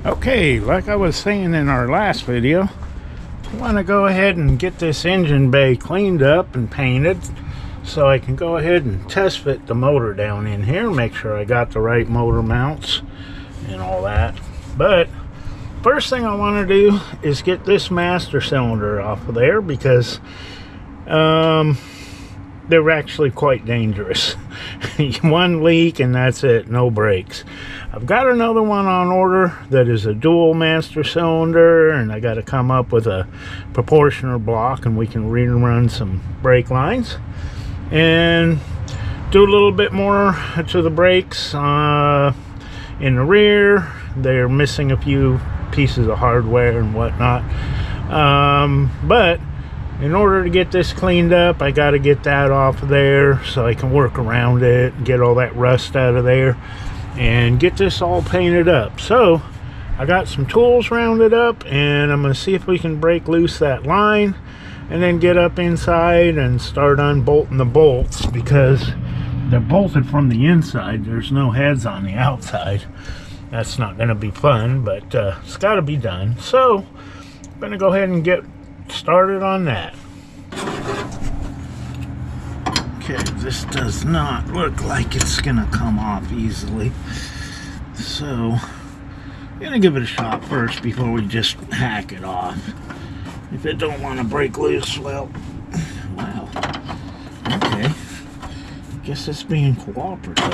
Okay, like I was saying in our last video, I want to go ahead and get this engine bay cleaned up and painted so I can go ahead and test fit the motor down in here, make sure I got the right motor mounts and all that. But first thing I want to do is get this master cylinder off of there, because they're actually quite dangerous. One leak and that's it, no brakes. I've got another one on order that is a dual master cylinder, and I got to come up with a proportioner block and we can rerun some brake lines and do a little bit more to the brakes in the rear. They're missing a few pieces of hardware and whatnot, but in order to get this cleaned up, I got to get that off of there so I can work around it, get all that rust out of there, and get this all painted up. So I got some tools rounded up, and I'm going to see if we can break loose that line and then get up inside and start unbolting the bolts, because they're bolted from the inside. There's no heads on the outside. That's not going to be fun, but it's got to be done. So I'm going to go ahead and get started on that. Okay, this does not look like it's gonna come off easily, so I'm gonna give it a shot first before we just hack it off. If it don't want to break loose, well, wow, okay, guess it's being cooperative.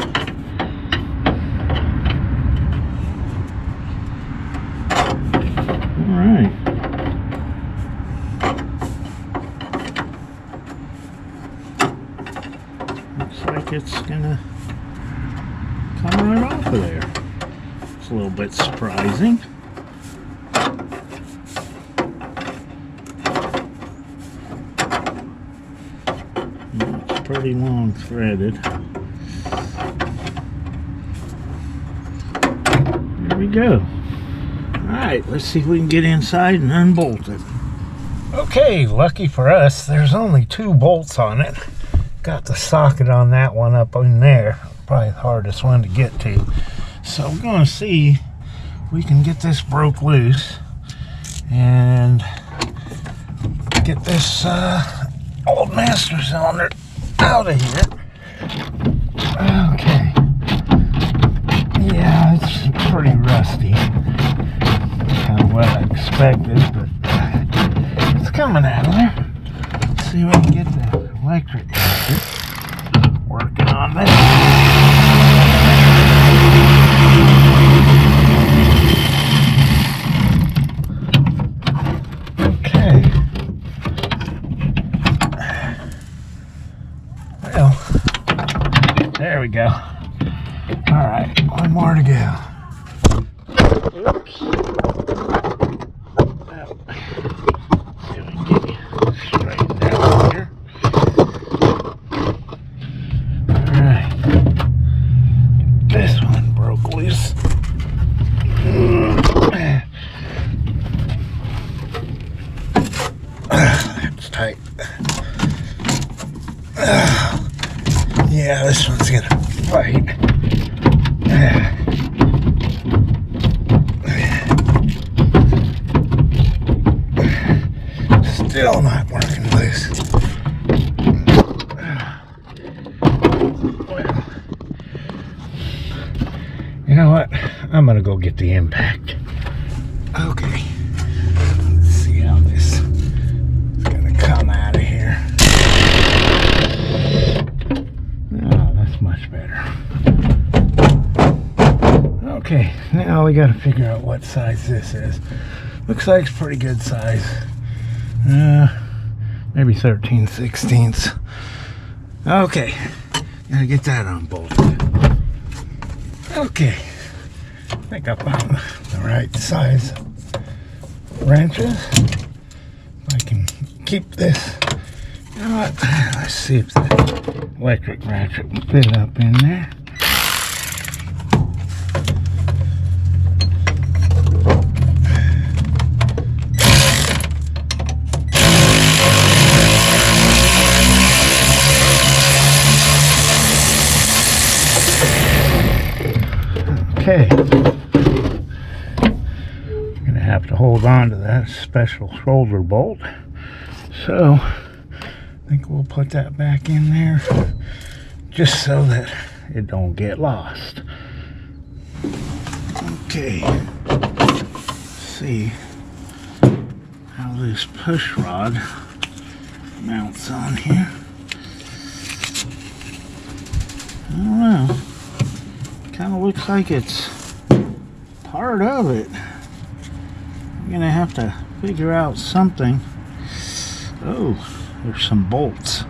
All right. It's gonna come right off of there. It's a little bit surprising. It's pretty long threaded. There we go. Alright, let's see if we can get inside and unbolt it. Okay, lucky for us, there's only 2 bolts on it. Got the socket on that one up in there, probably the hardest one to get to. So we're going to see if we can get this broke loose and get this old master cylinder out of here. Okay, yeah, it's pretty rusty, kind of what I expected, but it's coming out of there. Let's see if we can get the electric working on this. Okay. Well, there we go. All right, one more to go. Oops. Well, see if we can get you straightened out here. This one broke loose. That's tight. Yeah, this one's gonna fight. Still not working loose. You know what? I'm gonna go get the impact. Okay. Let's see how this is gonna come out of here. Oh, that's much better. Okay, now we gotta figure out what size this is. Looks like it's pretty good size. Maybe 13/16. Okay. Gotta get that unbolted. Okay, I think I found the right size wrenches. If I can keep this. You know what? Let's see if the electric ratchet will fit up in there. Okay, I'm gonna have to hold on to that special shoulder bolt, so I think we'll put that back in there just so that it don't get lost. Okay, let's see how this push rod mounts on here. I don't know. Kind of looks like it's part of it. I'm gonna have to figure out something. Oh, there's some bolts.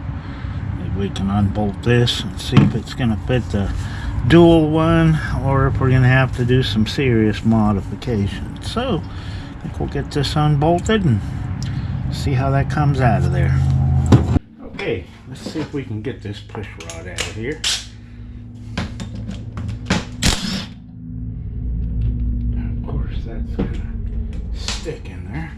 Maybe we can unbolt this and see if it's gonna fit the dual one, or if we're gonna have to do some serious modifications. So I think we'll get this unbolted and see how that comes out of there. Okay, let's see if we can get this push rod out of here. That's gonna stick in there.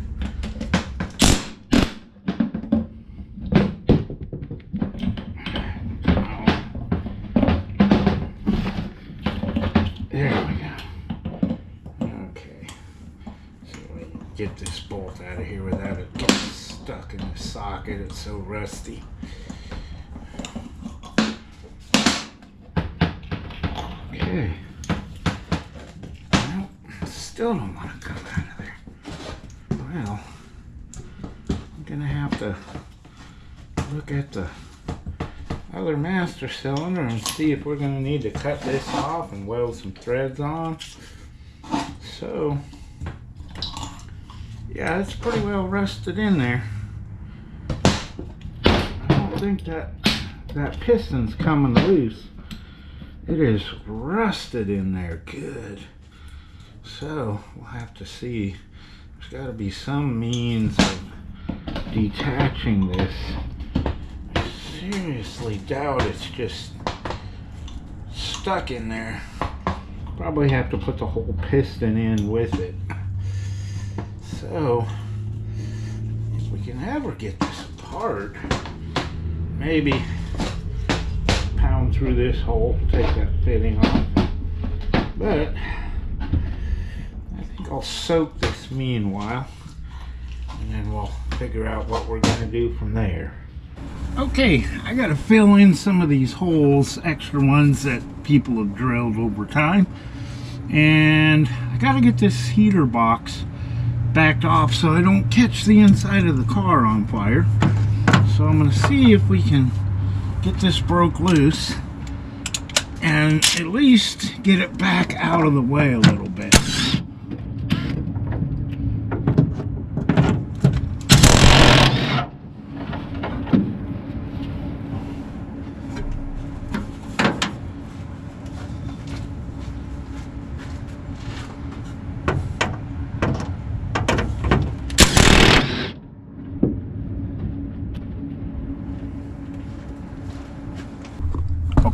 There we go. Okay. So we get this bolt out of here without it getting stuck in the socket. It's so rusty. Okay. Still don't want to come out of there. Well, I'm gonna have to look at the other master cylinder and see if we're gonna need to cut this off and weld some threads on. So yeah, it's pretty well rusted in there. I don't think that piston's coming loose. It is rusted in there good. So we'll have to see. There's got to be some means of detaching this. I seriously doubt it's just stuck in there. Probably have to put the whole piston in with it. So if we can ever get this apart, maybe pound through this hole, take that fitting off. But I'll soak this meanwhile, and then we'll figure out what we're going to do from there. Okay, I got to fill in some of these holes, extra ones that people have drilled over time, and I got to get this heater box backed off so I don't catch the inside of the car on fire. So I'm going to see if we can get this broke loose and at least get it back out of the way a little bit.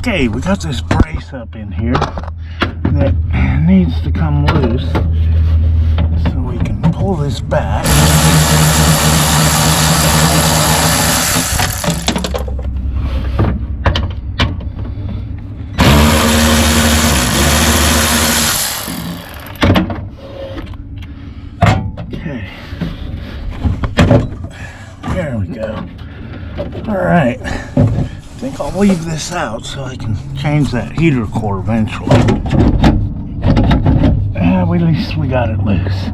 Okay, we got this brace up in here that needs to come loose, so we can pull this back. Okay, there we go. All right. I think I'll leave this out so I can change that heater core eventually. At least we got it loose.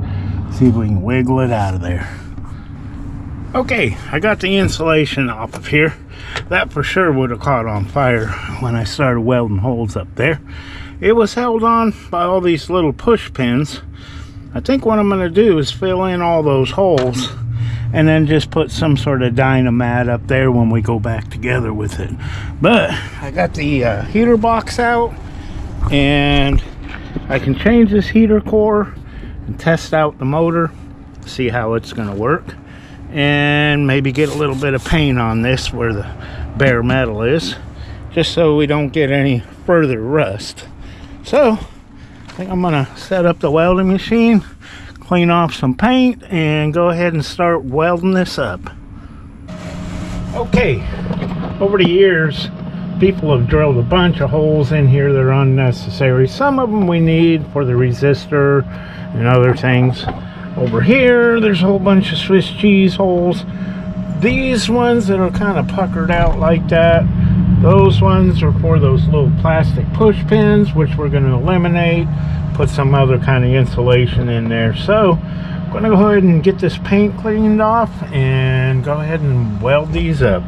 See if we can wiggle it out of there. Okay, I got the insulation off of here. That for sure would have caught on fire when I started welding holes up there. It was held on by all these little push pins. I think what I'm going to do is fill in all those holes and then just put some sort of dynamat up there when we go back together with it. But I got the heater box out, and I can change this heater core and test out the motor, see how it's going to work, and maybe get a little bit of paint on this where the bare metal is, just so we don't get any further rust. So I think I'm going to set up the welding machine, clean off some paint, and go ahead and start welding this up. Okay, over the years people have drilled a bunch of holes in here that are unnecessary. Some of them we need for the resistor and other things. Over here there's a whole bunch of Swiss cheese holes. These ones that are kind of puckered out like that, those ones are for those little plastic push pins, which we're going to eliminate, put some other kind of insulation in there. So I'm going to go ahead and get this paint cleaned off and go ahead and weld these up.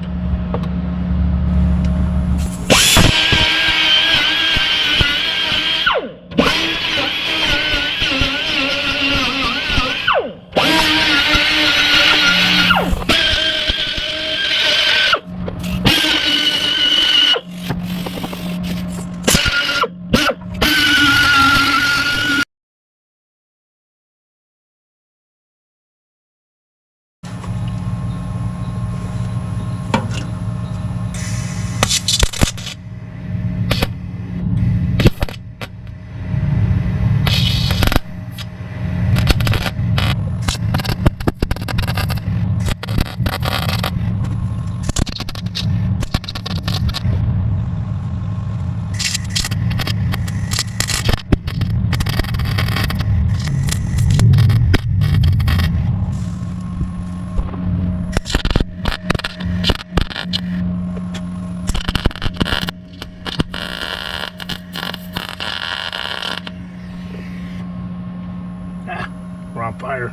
Wrong fire.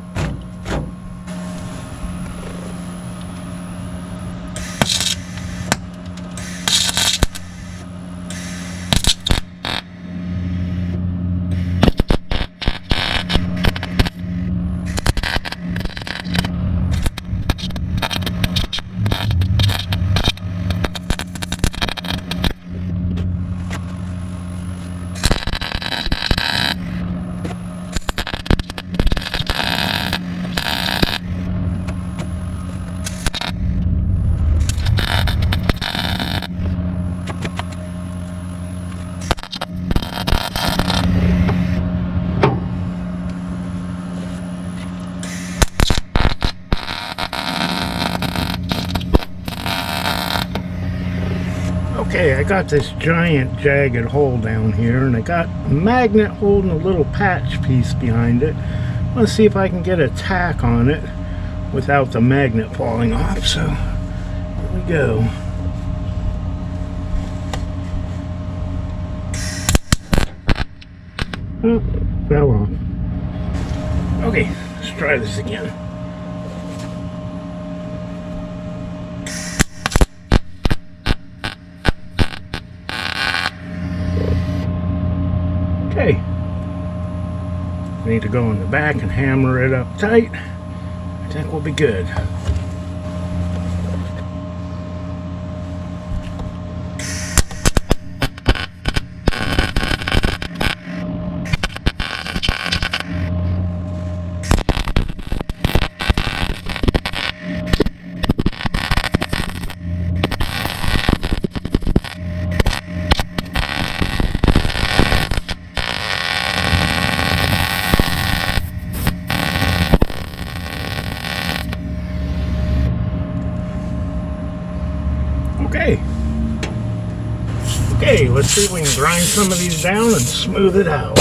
Okay, I got this giant jagged hole down here, and I got a magnet holding a little patch piece behind it. Let's see if I can get a tack on it without the magnet falling off. So here we go. Oh, fell off. Okay, let's try this again. Okay, need to go in the back and hammer it up tight. I think we'll be good. Okay, let's see if we can grind some of these down and smooth it out.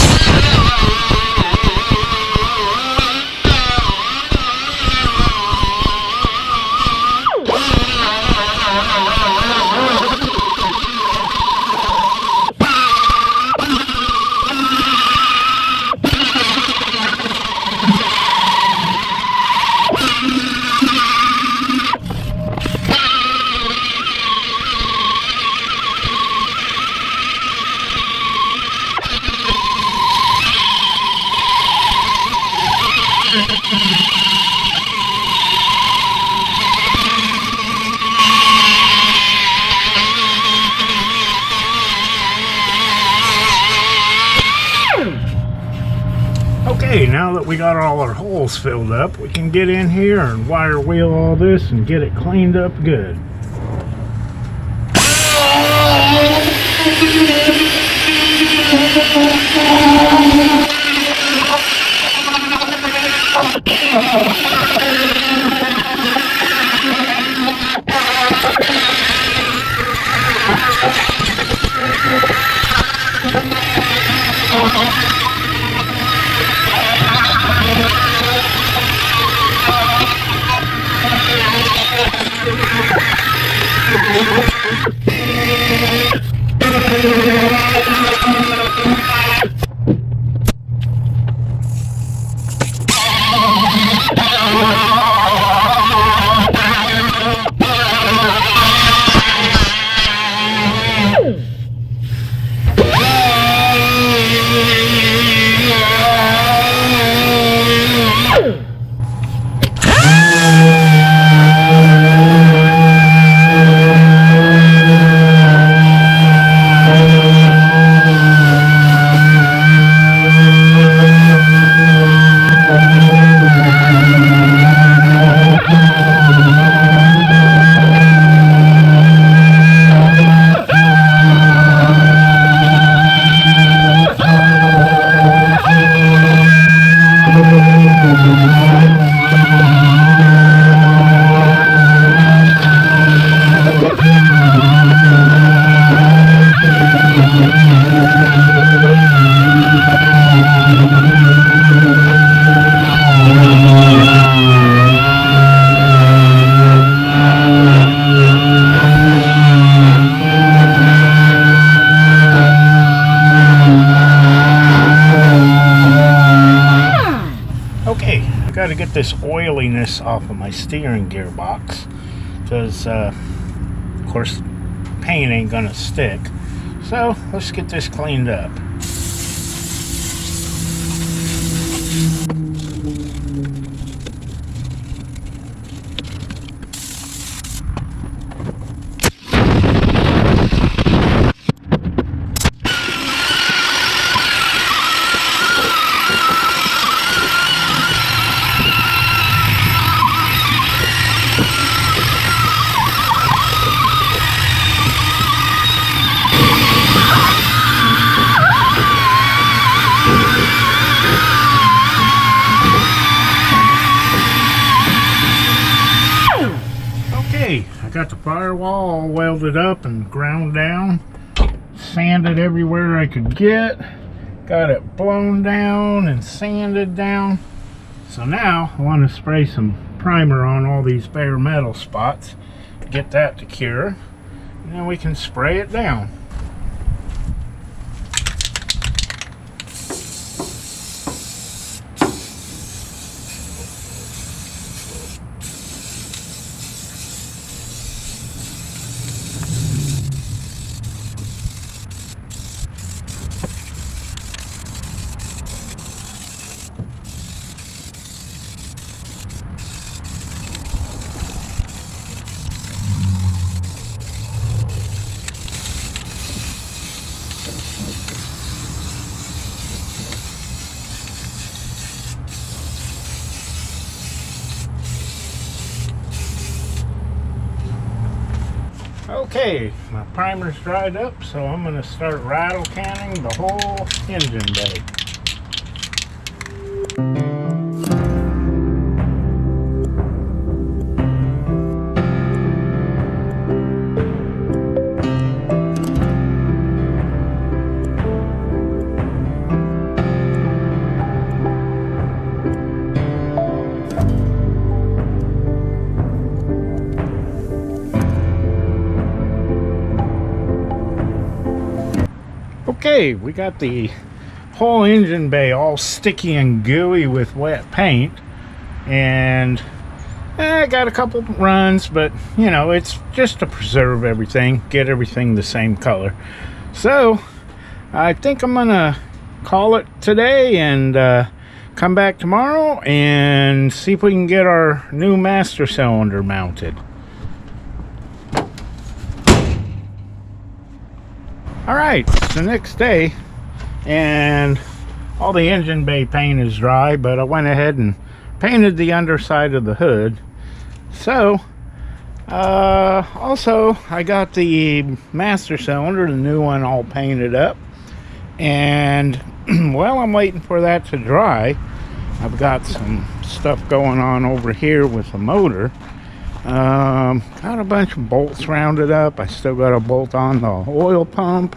Okay, now that we got all our holes filled up, we can get in here and wire wheel all this and get it cleaned up good. Okay, I got to get this oiliness off of my steering gearbox because, of course, paint ain't gonna stick. So let's get this cleaned up. I got the firewall all welded up and ground down, sanded everywhere I could get, got it blown down and sanded down. So now I want to spray some primer on all these bare metal spots, get that to cure, and then we can spray it down. Okay, my primer's dried up, so I'm going to start rattle canning the whole engine bay. Okay, we got the whole engine bay all sticky and gooey with wet paint, and I got a couple runs, but you know, it's just to preserve everything, get everything the same color. So I think I'm gonna call it today and come back tomorrow and see if we can get our new master cylinder mounted. All right, it's the next day, and all the engine bay paint is dry, but I went ahead and painted the underside of the hood. So also I got the master cylinder, the new one, all painted up, and while I'm waiting for that to dry, I've got some stuff going on over here with the motor. Got a bunch of bolts rounded up. I still got to bolt on the oil pump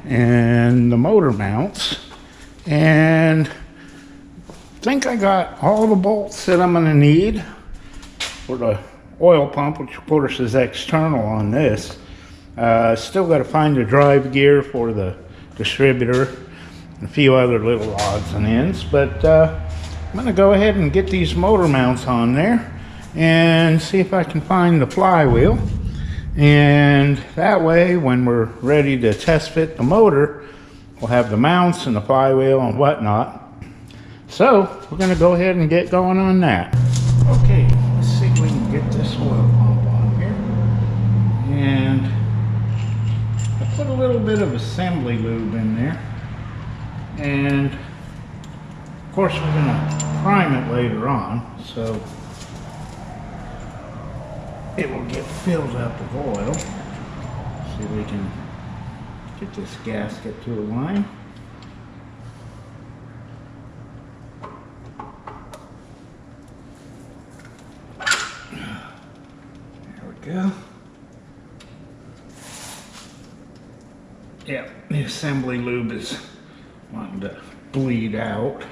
and the motor mounts, and I think I got all the bolts that I'm going to need for the oil pump, which of course is external on this. Still got to find the drive gear for the distributor and a few other little odds and ends, but I'm going to go ahead and get these motor mounts on there and see if I can find the flywheel, and that way when we're ready to test fit the motor, we'll have the mounts and the flywheel and whatnot. So we're going to go ahead and get going on that. Okay, let's see if we can get this oil pump on here. And I put a little bit of assembly lube in there, and of course we're going to prime it later on, so it will get filled up with oil. See if we can get this gasket to align. There we go. Yeah, the assembly lube is wanting to bleed out.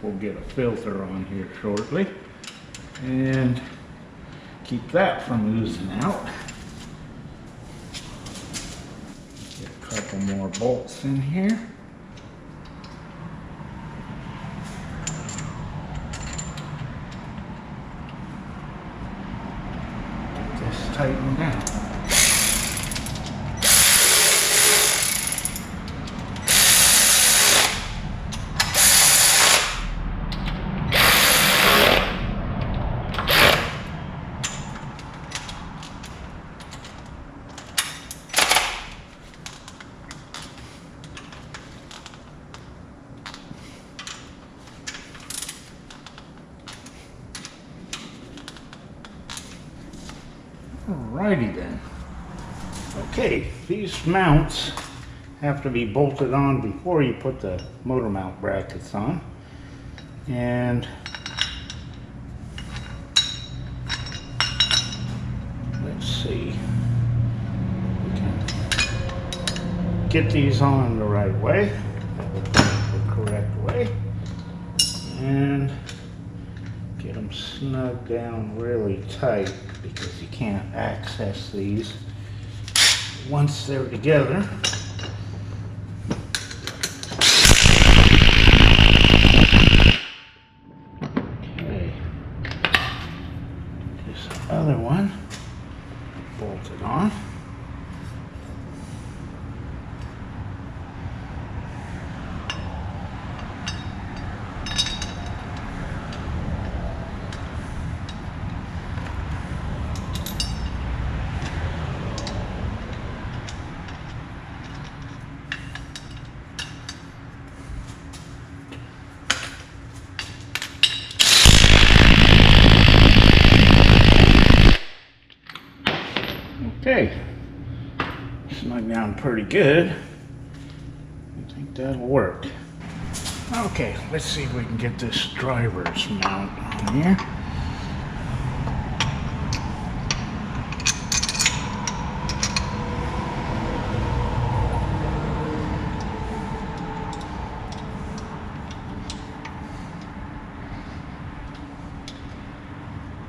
We'll get a filter on here shortly and keep that from oozing out. Get a couple more bolts in here. Get this tightened down. Alrighty then. Okay, these mounts have to be bolted on before you put the motor mount brackets on. And let's see, we can get these on the right way, the correct way, and get them snug down really tight, because you can't access these once they're together. Okay, this other one bolted on. Okay, snug down pretty good. I think that'll work. Okay, let's see if we can get this driver's mount on here.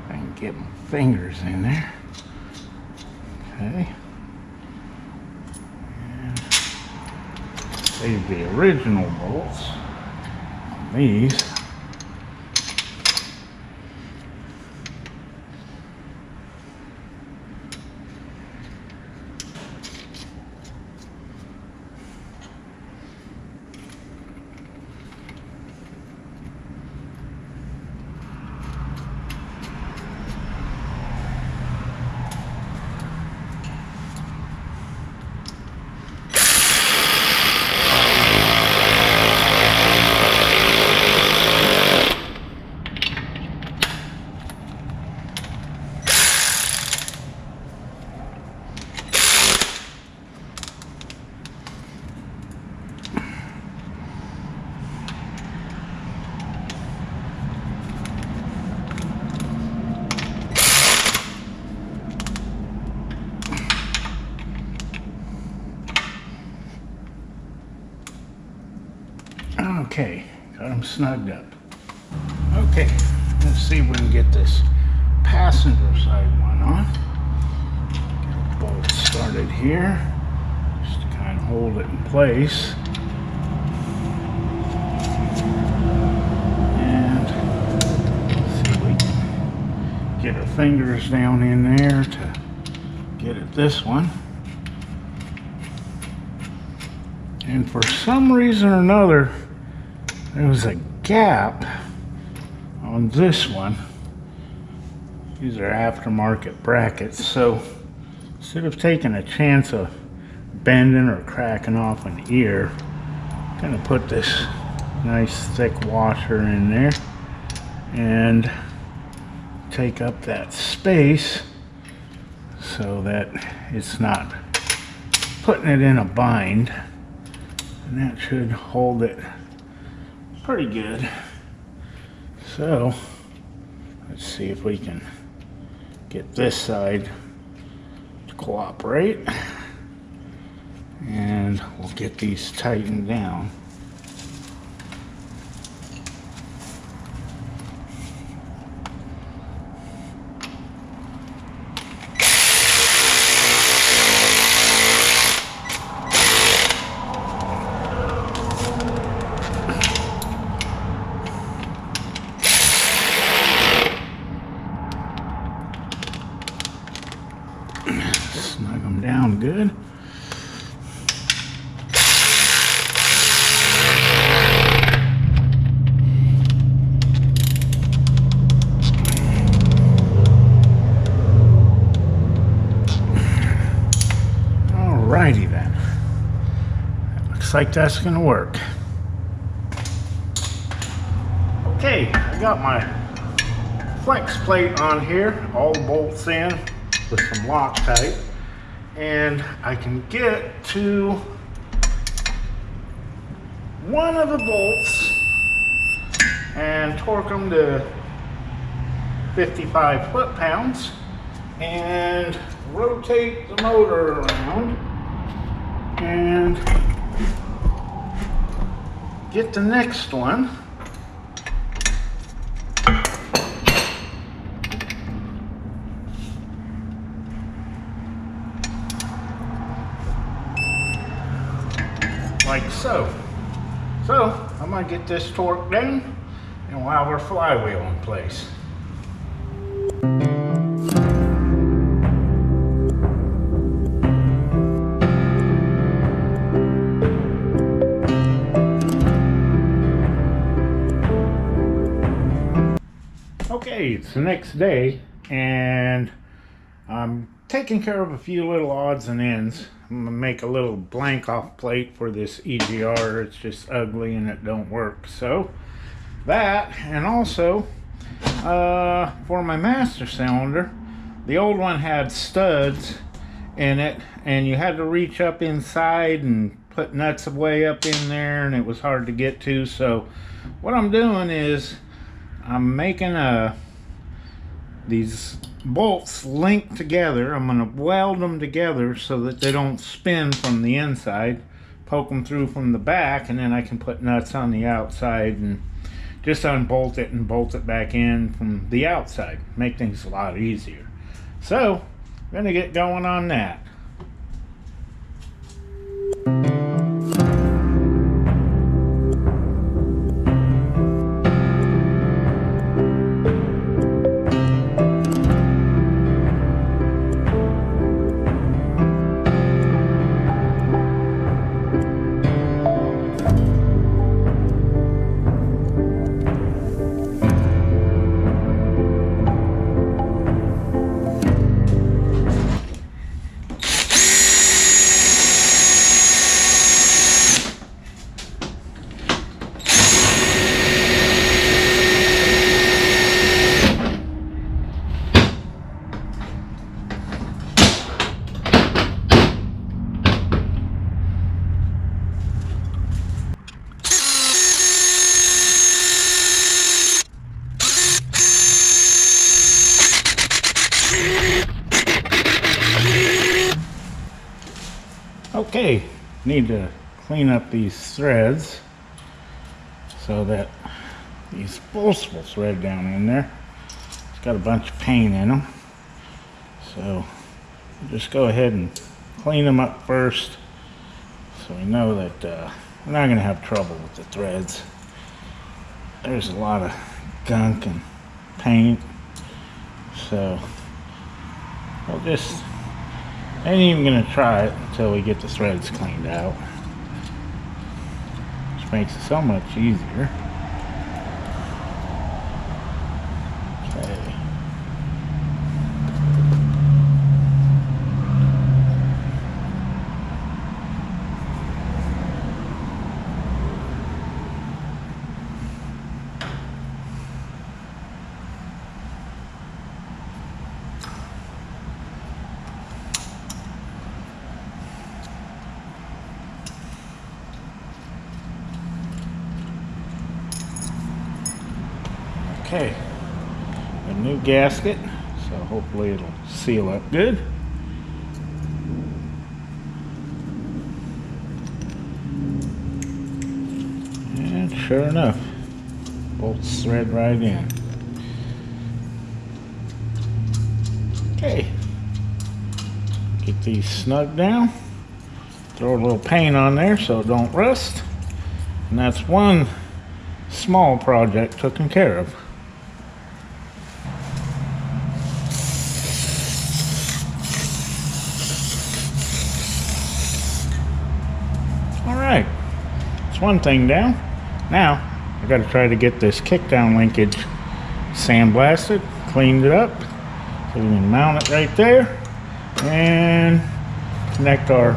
I can get my fingers in there. Okay, and save the original bolts on these. Okay, got them snugged up. Okay, let's see if we can get this passenger side one on. Get a bolt started here, just to kind of hold it in place. And see if we can get our fingers down in there to get at this one. And for some reason or another, there was a gap on this one. These are aftermarket brackets, so instead of taking a chance of bending or cracking off an ear, I'm gonna put this nice thick washer in there and take up that space so that it's not putting it in a bind. And that should hold it pretty good. So let's see if we can get this side to cooperate, and we'll get these tightened down. Snug them down good. Alrighty then. That looks like that's gonna work. Okay, I got my flex plate on here, all the bolts in with some Loctite, and I can get to one of the bolts and torque them to 55 foot-pounds and rotate the motor around and get the next one. Like so. So I'm gonna get this torqued down and we'll have our flywheel in place. Okay, it's the next day and I'm taking care of a few little odds and ends. I'm gonna make a little blank off plate for this EGR. It's just ugly and it don't work. So that, and also for my master cylinder, the old one had studs in it and you had to reach up inside and put nuts way up in there and it was hard to get to. So what I'm doing is I'm making these bolts linked together. I'm going to weld them together so that they don't spin from the inside, poke them through from the back, and then I can put nuts on the outside and just unbolt it and bolt it back in from the outside. Make things a lot easier. So I'm going to get going on that. Okay, need to clean up these threads. so that these bolts will thread down in there. It's got a bunch of paint in them, so we'll just go ahead and clean them up first so we know that we're not going to have trouble with the threads. There's a lot of gunk and paint, so we'll just ain't even going to try it until we get the threads cleaned out, which makes it so much easier. Okay, a new gasket, so hopefully it'll seal up good. And sure enough, bolts thread right in. Okay, get these snug down, throw a little paint on there so it don't rust, and that's one small project taken care of. Alright, that's one thing down. Now, I got to try to get this kickdown linkage sandblasted, cleaned it up, so we can mount it right there and connect our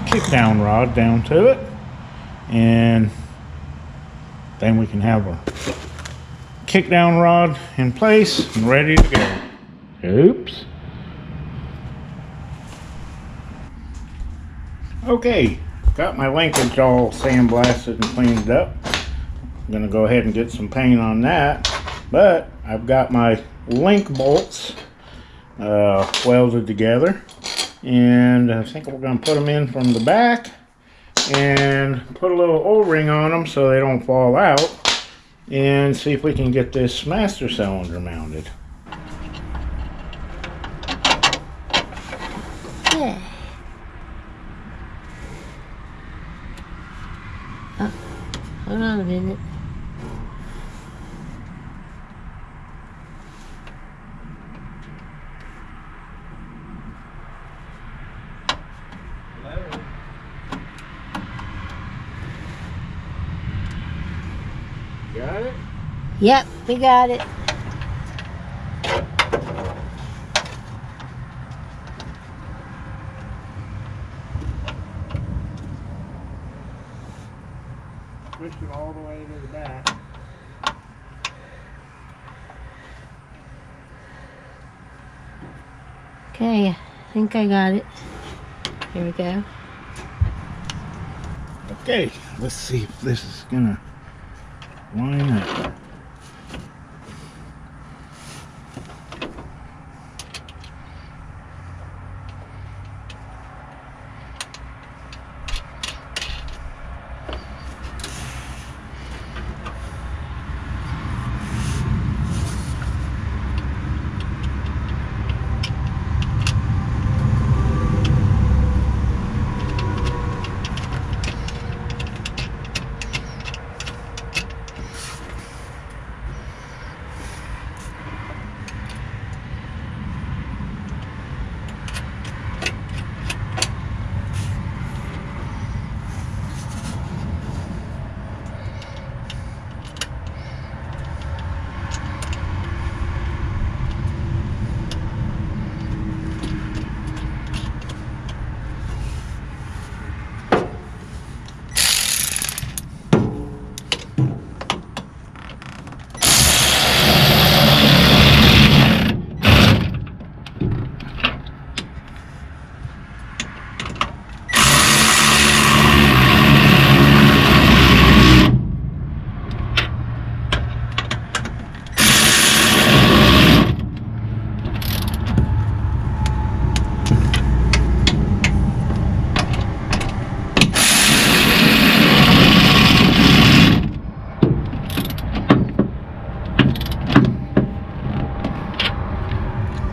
kickdown rod down to it, and then we can have our kickdown rod in place and ready to go. Oops. Okay, got my linkage all sandblasted and cleaned up. I'm gonna go ahead and get some paint on that, but I've got my link bolts welded together, and I think we're gonna put them in from the back and put a little O-ring on them so they don't fall out, and see if we can get this master cylinder mounted. Yeah. Oh, hold on a minute. Got it? Yep, we got it. Push it all the way to the back. Okay, I think I got it. Here we go. Okay, let's see if this is gonna line up.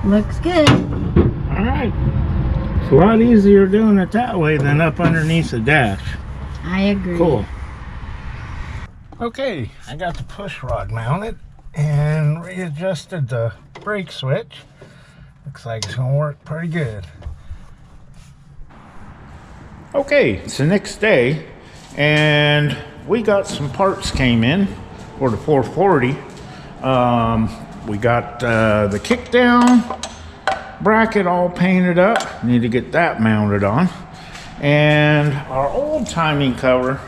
Looks good. All right. It's a lot easier doing it that way than up underneath the dash. I agree. Cool. Okay, I got the push rod mounted and readjusted the brake switch. Looks like it's gonna work pretty good. Okay, it's the next day and we got some parts came in for the 440. We got the kick down bracket all painted up. Need to get that mounted on. And our old timing cover,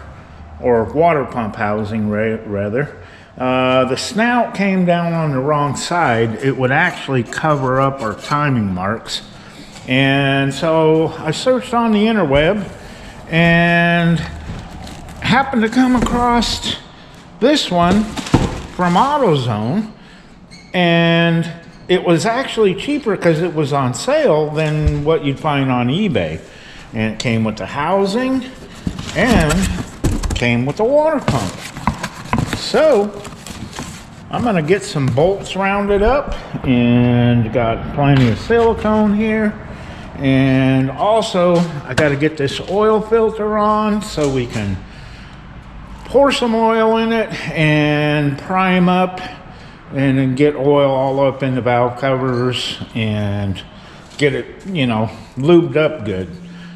or water pump housing rather, the snout came down on the wrong side. It would actually cover up our timing marks. And so I searched on the interweb and happened to come across this one from AutoZone, and it was actually cheaper because it was on sale than what you'd find on eBay. And it came with the housing and came with the water pump. So I'm gonna get some bolts rounded up, and got plenty of silicone here. And also I got to get this oil filter on so we can pour some oil in it and prime up, and then get oil all up in the valve covers and get it, you know, lubed up good.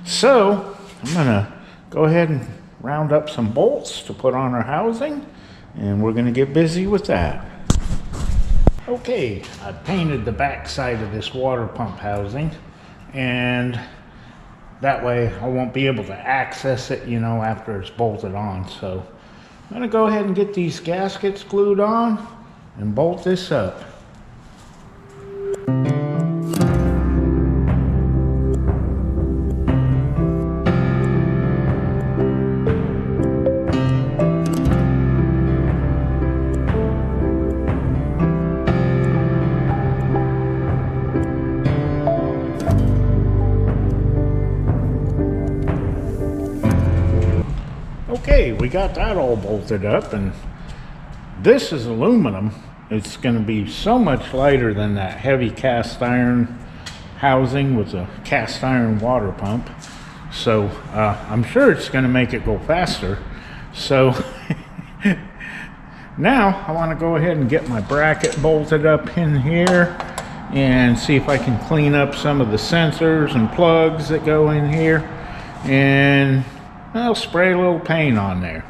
So I'm gonna go ahead and round up some bolts to put on our housing, and we're gonna get busy with that. Okay, I painted the back side of this water pump housing, and that way I won't be able to access it, you know, after it's bolted on. So I'm gonna go ahead and get these gaskets glued on and bolt this up. Okay, we got that all bolted up, and this is aluminum. It's going to be so much lighter than that heavy cast iron housing with a cast iron water pump. So I'm sure it's going to make it go faster. So now I want to go ahead and get my bracket bolted up in here and see if I can clean up some of the sensors and plugs that go in here, and I'll spray a little paint on there.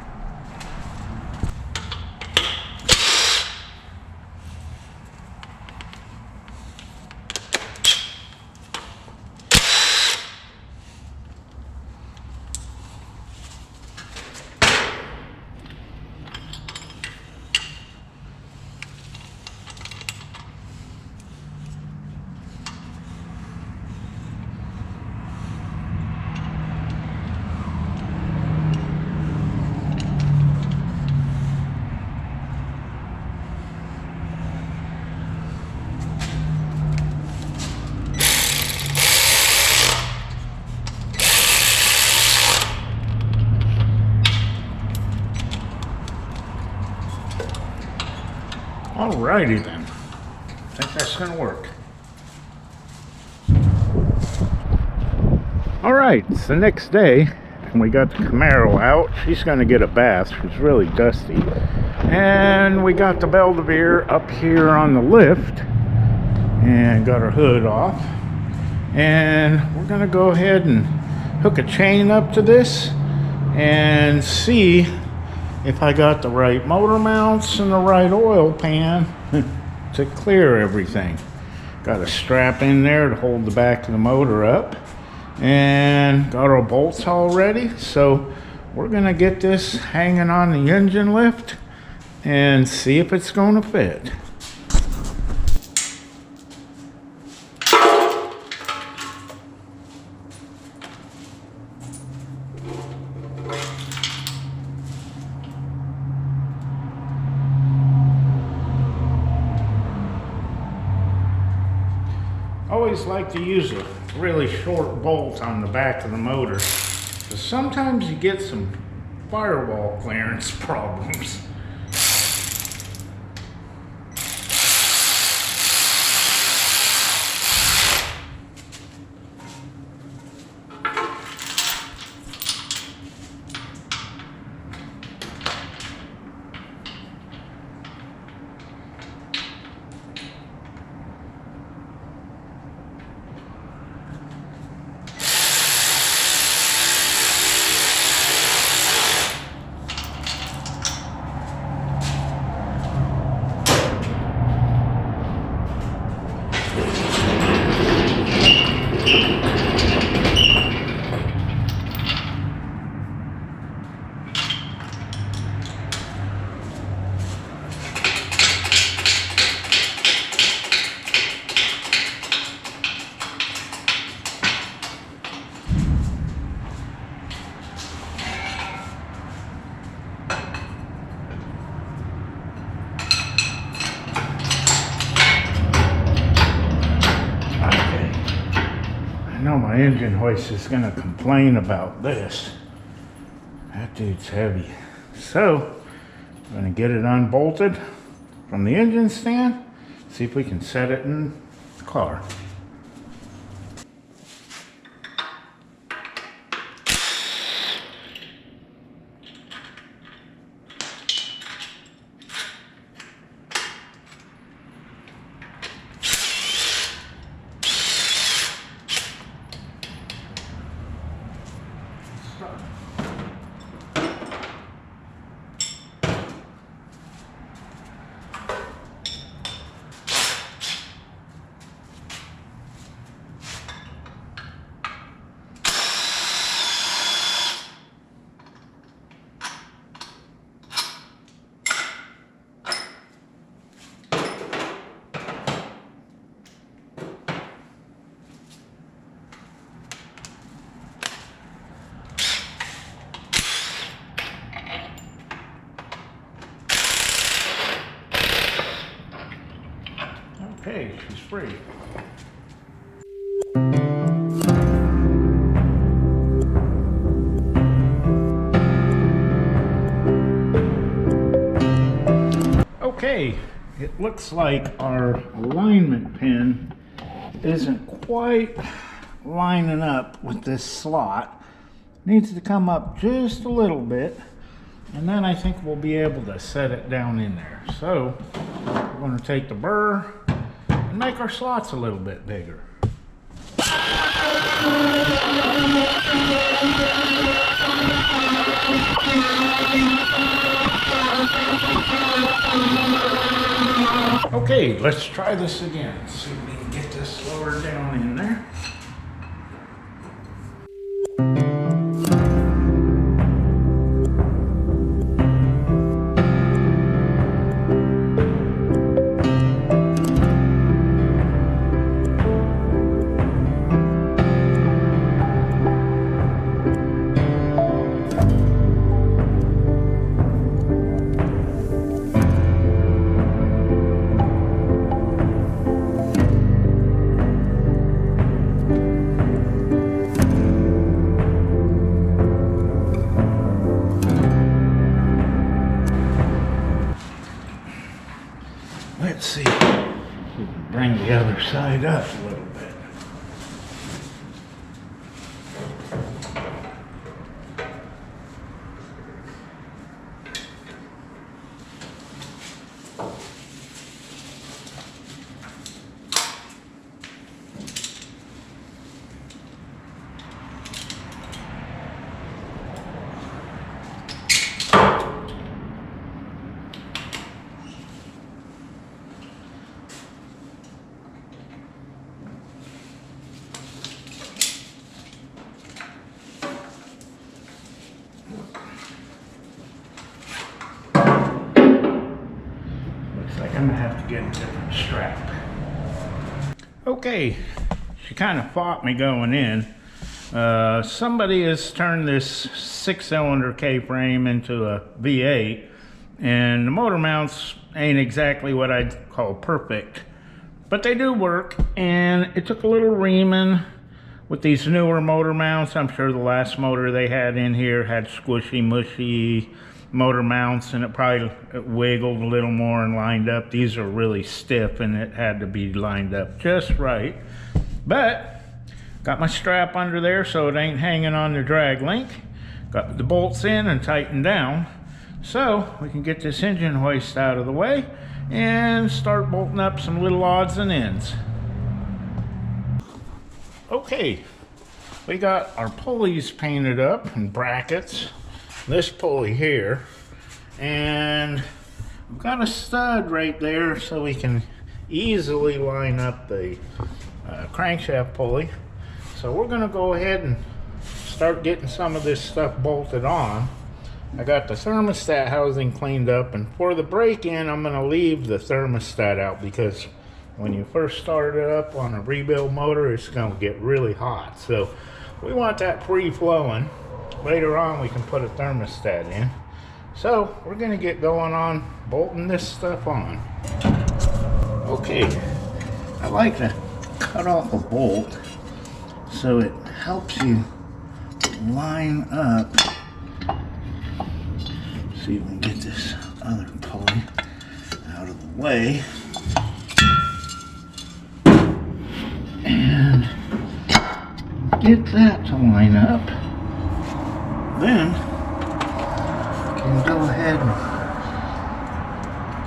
Alrighty then, I think that's gonna work. Alright, it's the next day, and we got the Camaro out. She's gonna get a bath, she's really dusty. And we got the Belvedere up here on the lift, and got her hood off. And we're gonna go ahead and hook a chain up to this, and see if I got the right motor mounts and the right oil pan to clear everything. Got a strap in there to hold the back of the motor up, and got our bolts all ready. So we're gonna get this hanging on the engine lift and see if it's gonna fit. Always like to use a really short bolt on the back of the motor, because sometimes you get some firewall clearance problems. know my engine hoist is going to complain about this. That dude's heavy. So, I'm going to get it unbolted from the engine stand, see if we can set it in the car. Okay, she's free. Okay, it looks like our alignment pin isn't quite lining up with this slot. Needs to come up just a little bit, and then I think we'll be able to set it down in there. So we're going to take the burr and make our slots a little bit bigger. Okay, let's try this again. See if we can get this lower down in there. Let's see if we can bring the other side up a little bit. I'm gonna have to get a different strap. Okay, she kind of fought me going in. Somebody has turned this 6-cylinder K-frame into a V8, and the motor mounts ain't exactly what I'd call perfect, but they do work. And it took a little reaming with these newer motor mounts. I'm sure the last motor they had in here had squishy, mushy motor mounts, and it probably wiggled a little more and lined up. These are really stiff, and it had to be lined up just right. But got my strap under there so it ain't hanging on the drag link. Got the bolts in and tightened down so we can get this engine hoist out of the way and start bolting up some little odds and ends. Okay, we got our pulleys painted up and brackets. This pulley here, and we've got a stud right there so we can easily line up the crankshaft pulley. So we're going to go ahead and start getting some of this stuff bolted on. I got the thermostat housing cleaned up, and for the break-in I'm going to leave the thermostat out because when you first start it up on a rebuild motor it's going to get really hot. So we want that free-flowing. Later on we can put a thermostat in. So we're going to get going on bolting this stuff on. Okay, I like to cut off a bolt so it helps you line up. See if we can get this other pulley out of the way. And get that to line up. Then you can go ahead and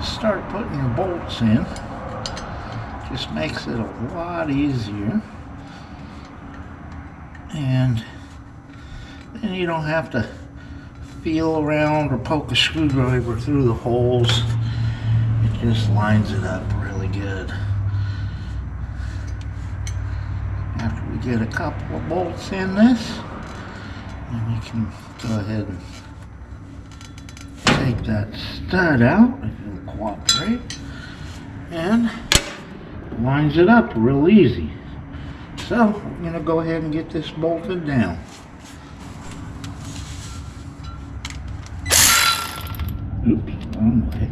start putting your bolts in. Just makes it a lot easier. And then you don't have to feel around or poke a screwdriver through the holes. It just lines it up really good. After we get a couple of bolts in this, then you can go ahead and take that stud out if it'll cooperate, and lines it up real easy. So I'm going to go ahead and get this bolted down. Oops, wrong way.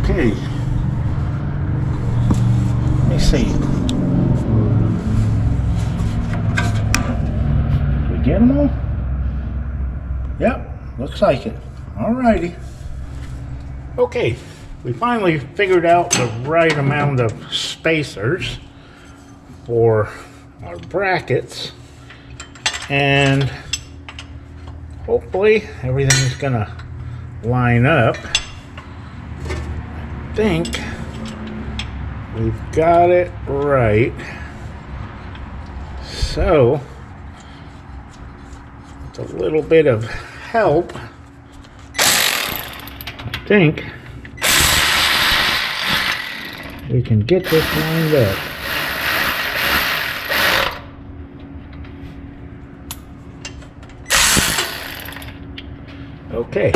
Okay, let me see. Did we get them all? Yep, looks like it. Alrighty. Okay, we finally figured out the right amount of spacers for our brackets, and hopefully everything's gonna line up. I think we've got it right. So with a little bit of help, I think we can get this lined up. Okay,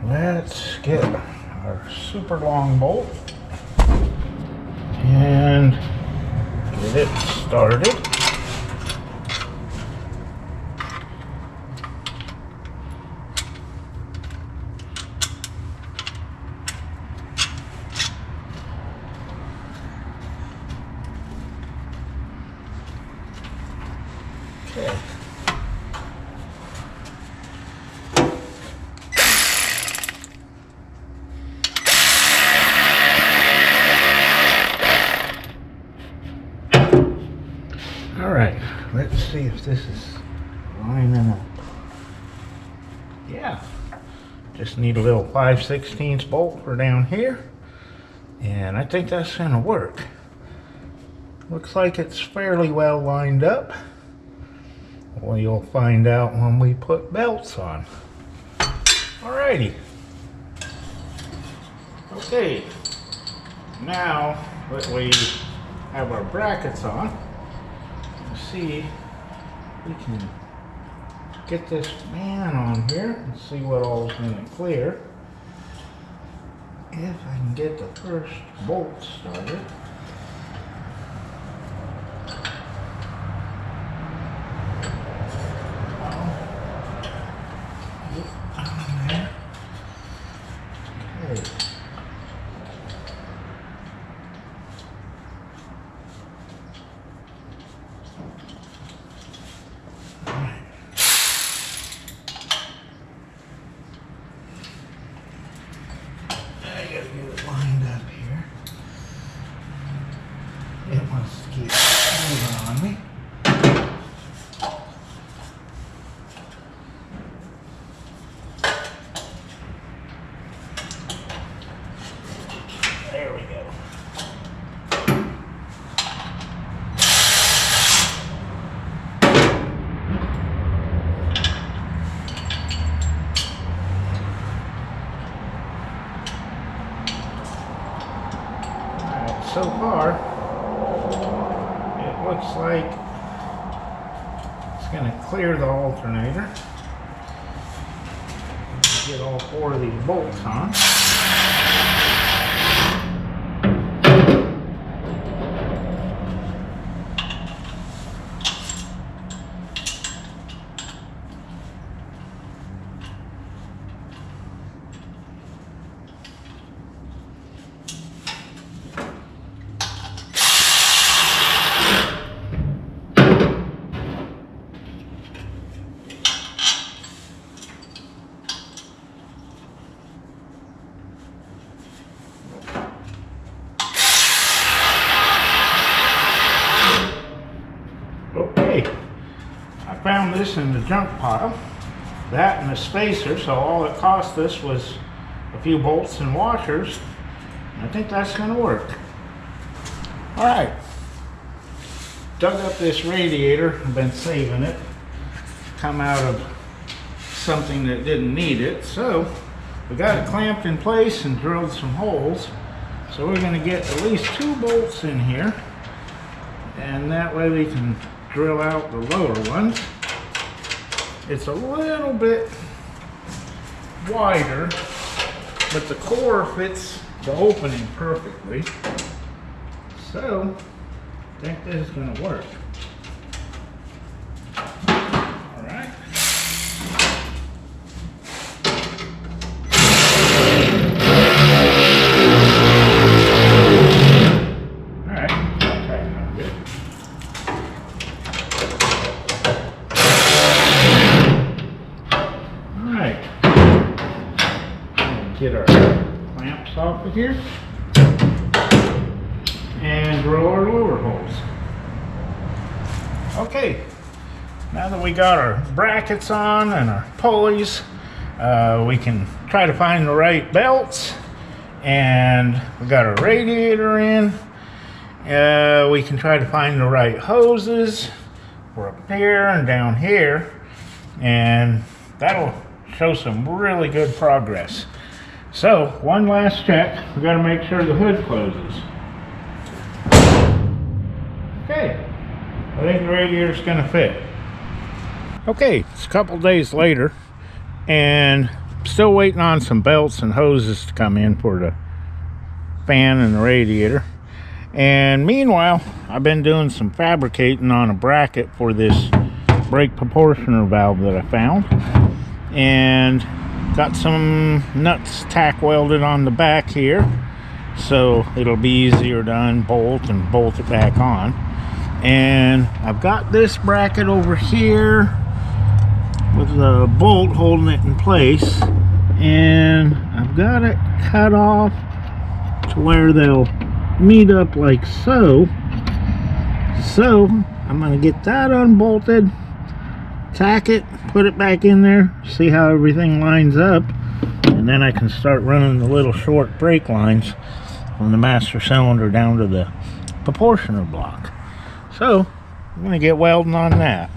let's get our super long bolt and get it started. Okay. Alright, let's see if this is lining up. Yeah, just need a little 5/16 bolt for down here, and I think that's going to work. Looks like it's fairly well lined up. Well, you'll find out when we put belts on. Alrighty. Okay, now that we have our brackets on, see if we can get this man on here and see what all's going to clear. If I can get the first bolt started. Get on there. Okay. Get it lined up here. so far, it looks like it's going to clear the alternator. Get all 4 of these bolts on. Okay, I found this in the junk pile, that and a spacer, so all it cost us was a few bolts and washers. I think that's going to work. Alright, dug up this radiator, I've been saving it, come out of something that didn't need it, so we got it clamped in place and drilled some holes. So we're going to get at least 2 bolts in here, and that way we can drill out the lower ones. It's a little bit wider, but the core fits the opening perfectly. So I think this is going to work. All right. Get our clamps off of here and drill our lower holes. Okay, now that we got our brackets on and our pulleys, we can try to find the right belts, and we got our radiator in. We can try to find the right hoses for up here and down here, and that'll show some really good progress. So, one last check. We got to make sure the hood closes. Okay, I think the radiator's going to fit. Okay, it's a couple days later, and still waiting on some belts and hoses to come in for the fan and the radiator. And meanwhile, I've been doing some fabricating on a bracket for this brake proportioner valve that I found, and got some nuts tack welded on the back here, so it'll be easier to unbolt and bolt it back on. And I've got this bracket over here with a bolt holding it in place, and I've got it cut off to where they'll meet up like so. So I'm going to get that unbolted, tack it, put it back in there, see how everything lines up, and then I can start running the little short brake lines from the master cylinder down to the proportioner block. So I'm going to get welding on that.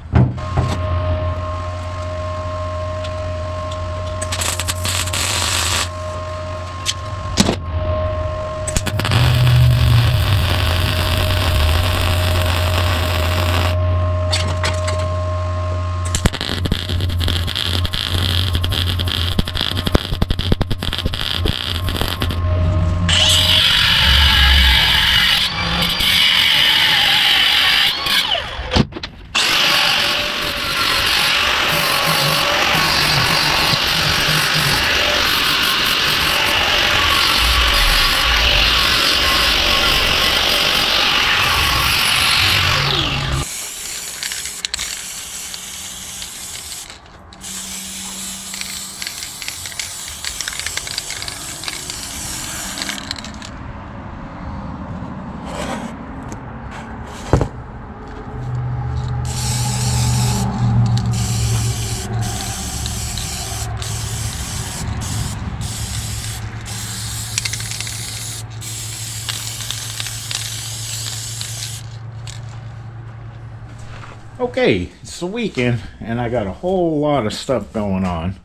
Okay, it's the weekend and I got a whole lot of stuff going on.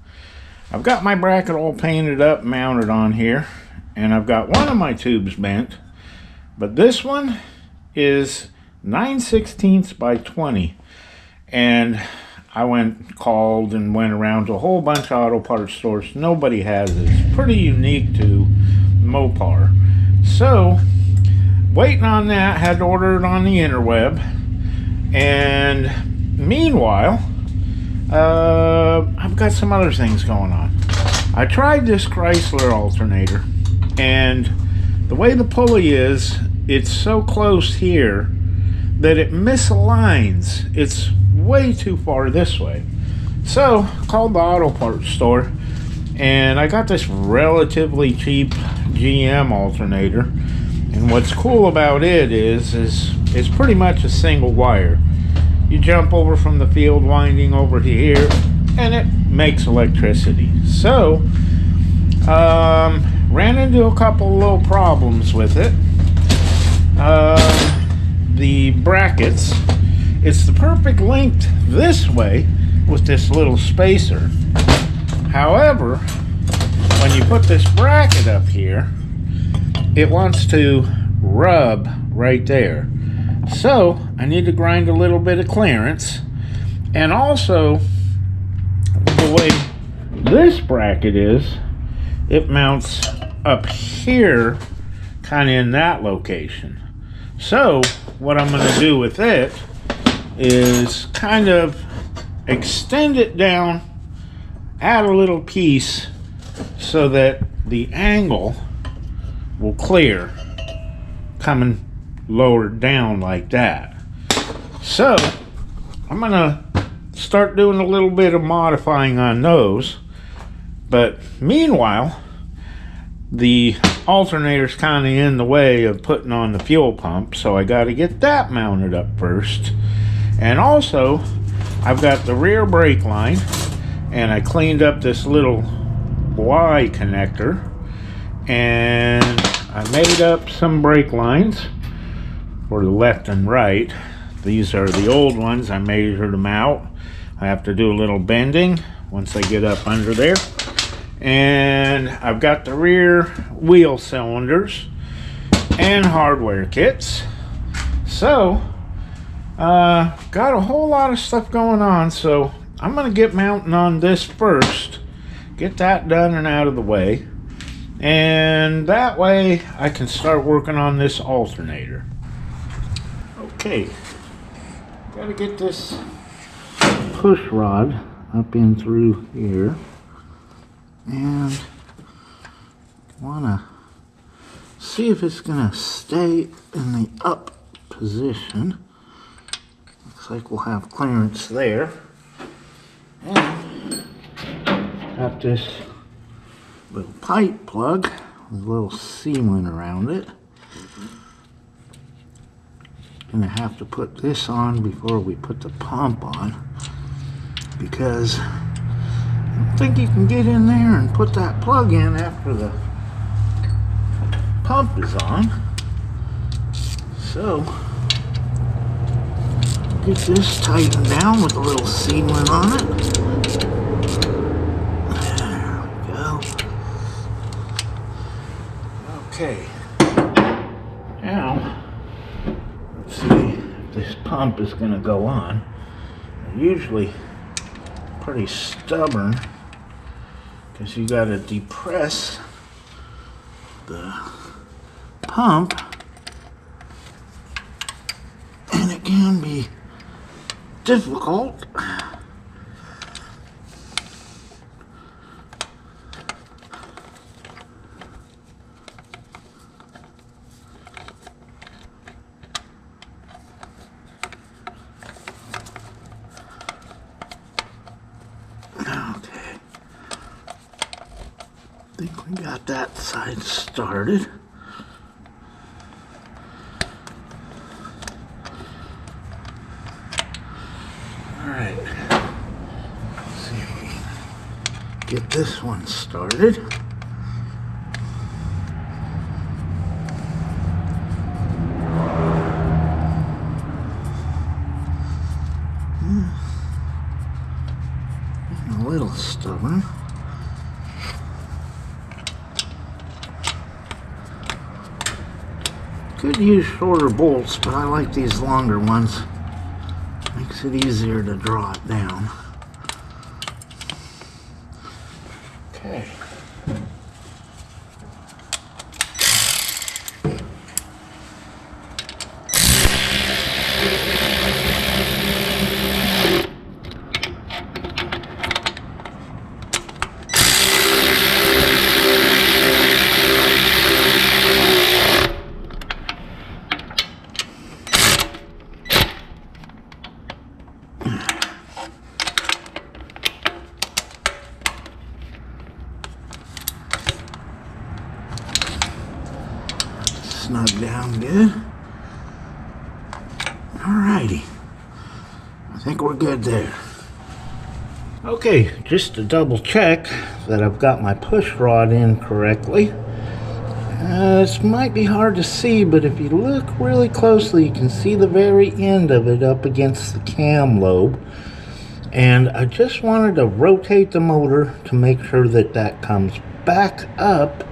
I've got my bracket all painted up, mounted on here, and I've got one of my tubes bent. But this one is 9/16 by 20. And I called and went around to a whole bunch of auto parts stores. Nobody has it. It's pretty unique to Mopar. So, waiting on that, had to order it on the interweb. And meanwhile, I've got some other things going on. I tried this Chrysler alternator, and the way the pulley is, it's so close here that it misaligns. It's way too far this way. So, called the auto parts store, and I got this relatively cheap GM alternator. And what's cool about it is it's pretty much a single wire. You jump over from the field winding over to here, and it makes electricity. So, ran into a couple little problems with it. The brackets, it's the perfect length this way with this little spacer. However, when you put this bracket up here, it wants to rub right there. So I need to grind a little bit of clearance. And also, the way this bracket is, it mounts up here, kind of in that location. So what I'm going to do with it is kind of extend it down, add a little piece so that the angle will clear, coming lowered down like that. So I'm going to start doing a little bit of modifying on those. But meanwhile, the alternator's kind of in the way of putting on the fuel pump, so I got to get that mounted up first. And also, I've got the rear brake line, and I cleaned up this little Y connector, and I made up some brake lines for the left and right. These are the old ones. I measured them out. I have to do a little bending once I get up under there. And I've got the rear wheel cylinders and hardware kits. So, got a whole lot of stuff going on. So I'm going to get mounting on this first. Get that done and out of the way. And that way I can start working on this alternator. Okay. Got to get this push rod up in through here. And want to see if it's going to stay in the up position. Looks like we'll have clearance there. And got this little pipe plug with a little sealant around it. Gonna have to put this on before we put the pump on, because I don't think you can get in there and put that plug in after the pump is on. So, get this tightened down with a little sealant on it. There we go. Okay. Now, let's see if this pump is going to go on. They're usually pretty stubborn, because you got to depress the pump, and it can be difficult. I think we got that side started. Alright, let's see if we can get this one started. A little stubborn. Could use shorter bolts, but I like these longer ones. Makes it easier to draw it down. Okay. Snug down good. Alrighty. I think we're good there. Okay, just to double check that I've got my push rod in correctly. This might be hard to see, but if you look really closely, you can see the very end of it up against the cam lobe. And I just wanted to rotate the motor to make sure that that comes back up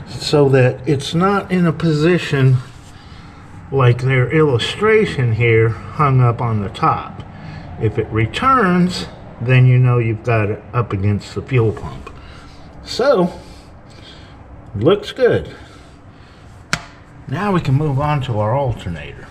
so that it's not in a position like their illustration here, hung up on the top. If it returns, then you know you've got it up against the fuel pump. So, looks good. Now we can move on to our alternator.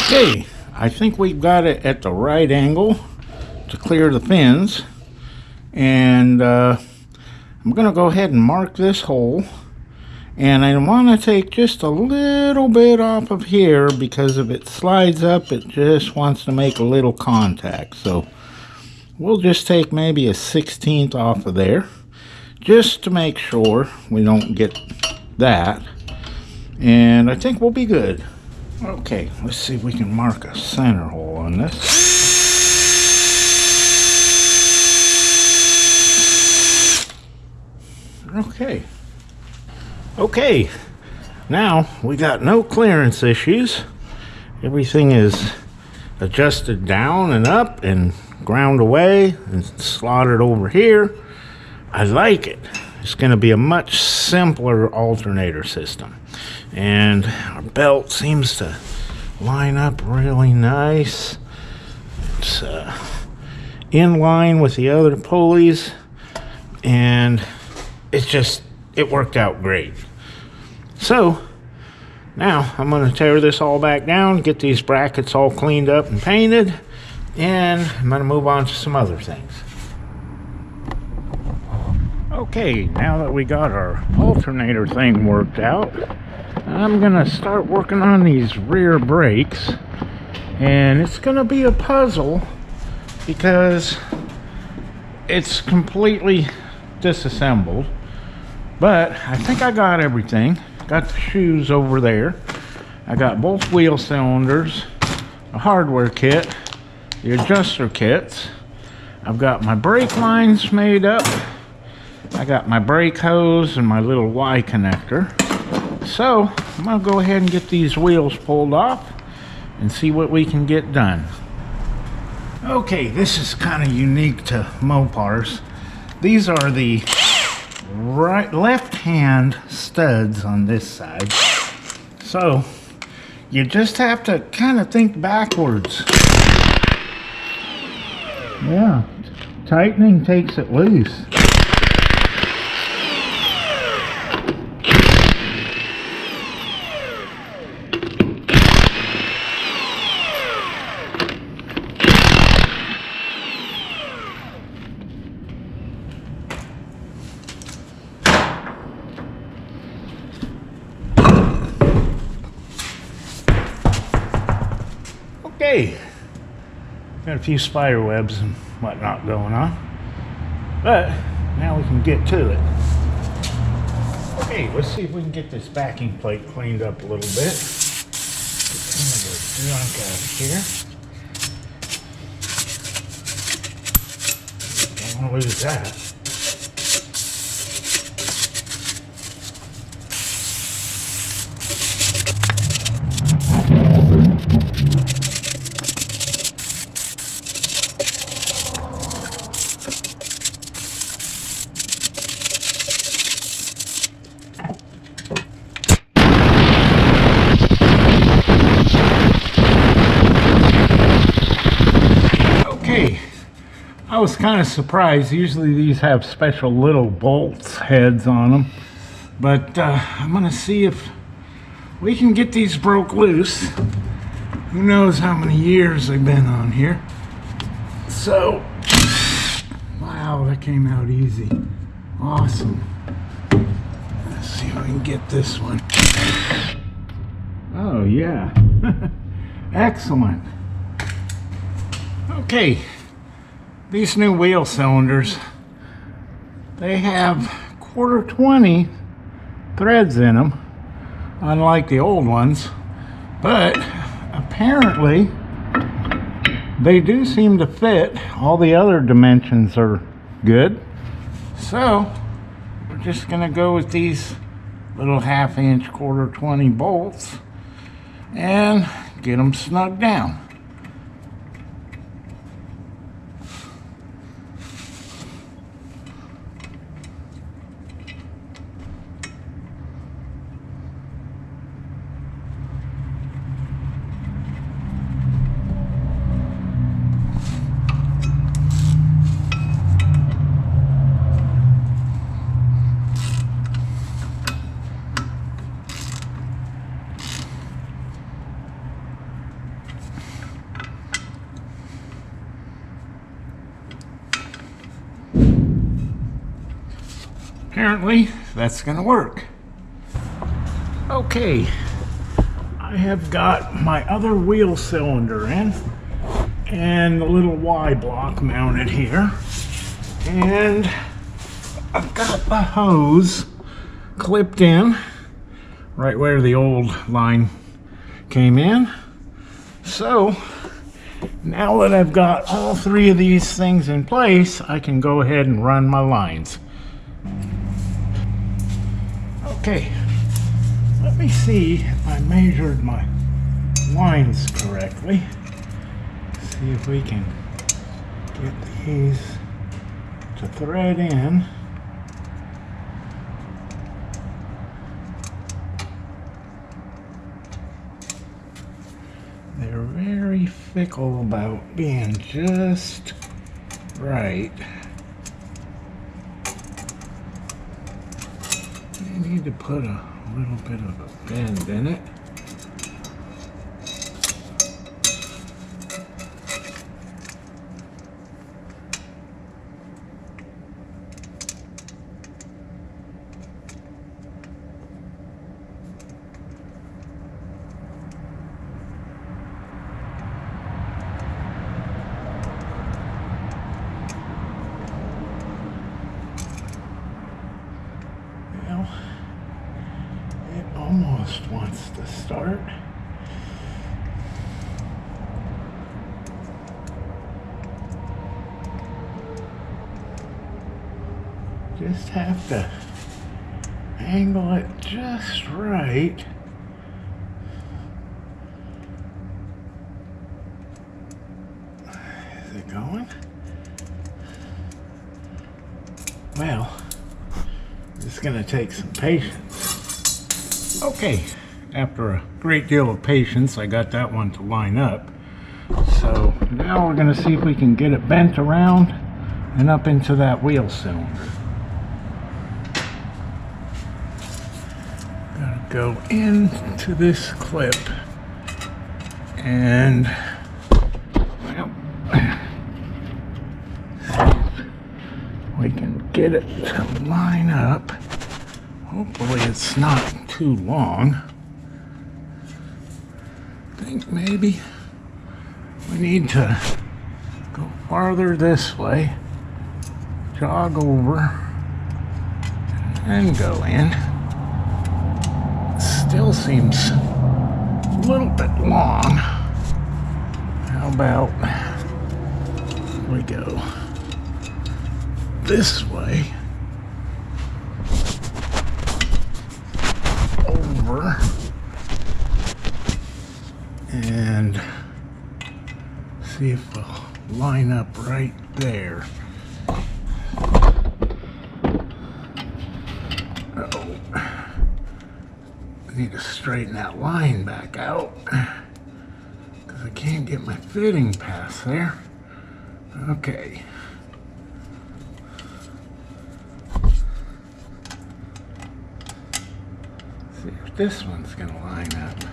Okay, I think we've got it at the right angle to clear the fins, and I'm going to go ahead and mark this hole, and I want to take just a little bit off of here because if it slides up it just wants to make a little contact, so we'll just take maybe a 1/16 off of there just to make sure we don't get that, and I think we'll be good. Okay, let's see if we can mark a center hole on this. Okay, now we got no clearance issues. Everything is adjusted down and up and ground away and slotted over here. I like it. It's going to be a much simpler alternator system. And our belt seems to line up really nice. It's in line with the other pulleys, and it worked out great. So now I'm going to tear this all back down, get these brackets all cleaned up and painted, and I'm going to move on to some other things. Okay, now that we got our alternator thing worked out, I'm gonna start working on these rear brakes, and it's gonna be a puzzle because it's completely disassembled, but I think I got everything. Got the shoes over there, I got both wheel cylinders, a hardware kit, the adjuster kits, I've got my brake lines made up, I got my brake hose and my little Y connector. So I'm gonna go ahead and get these wheels pulled off and see what we can get done. Okay, this is kind of unique to Mopars. These are the left-hand studs on this side. So you just have to kind of think backwards. Yeah, tightening takes it loose. Okay, got a few spider webs and whatnot going on, but now we can get to it. Okay, let's see if we can get this backing plate cleaned up a little bit. Get some of the junk out of here. Don't want to lose that. I was kind of surprised. Usually these have special little bolts heads on them, but I'm gonna see if we can get these broke loose. Who knows how many years they've been on here. So, wow, that came out easy. Awesome. Let's see if we can get this one. Oh yeah, excellent. Okay. These new wheel cylinders, they have 1/4-20 threads in them, unlike the old ones, but apparently they do seem to fit. All the other dimensions are good, so we're just gonna go with these little 1/2 inch 1/4-20 bolts and get them snugged down. Apparently, that's gonna work. Okay, I have got my other wheel cylinder in and the little Y block mounted here, and I've got the hose clipped in right where the old line came in. So now that I've got all 3 of these things in place, I can go ahead and run my lines. Okay, let me see if I measured my lines correctly. See if we can get these to thread in. They're very fickle about being just right. I need to put a little bit of a bend in it. Almost wants to start. Just have to angle it just right. Is it going? Well, it's going to take some patience. Okay, after a great deal of patience, I got that one to line up. So now we're going to see if we can get it bent around and up into that wheel cylinder. Gotta go into this clip and, well, we can get it to line up. Hopefully it's not too long. I think maybe we need to go farther this way, jog over, and go in. Still seems a little bit long. How about we go this way, over, and see if we'll line up right there. Uh-oh. I need to straighten that line back out because I can't get my fitting past there. Okay. See if this one's going to line up.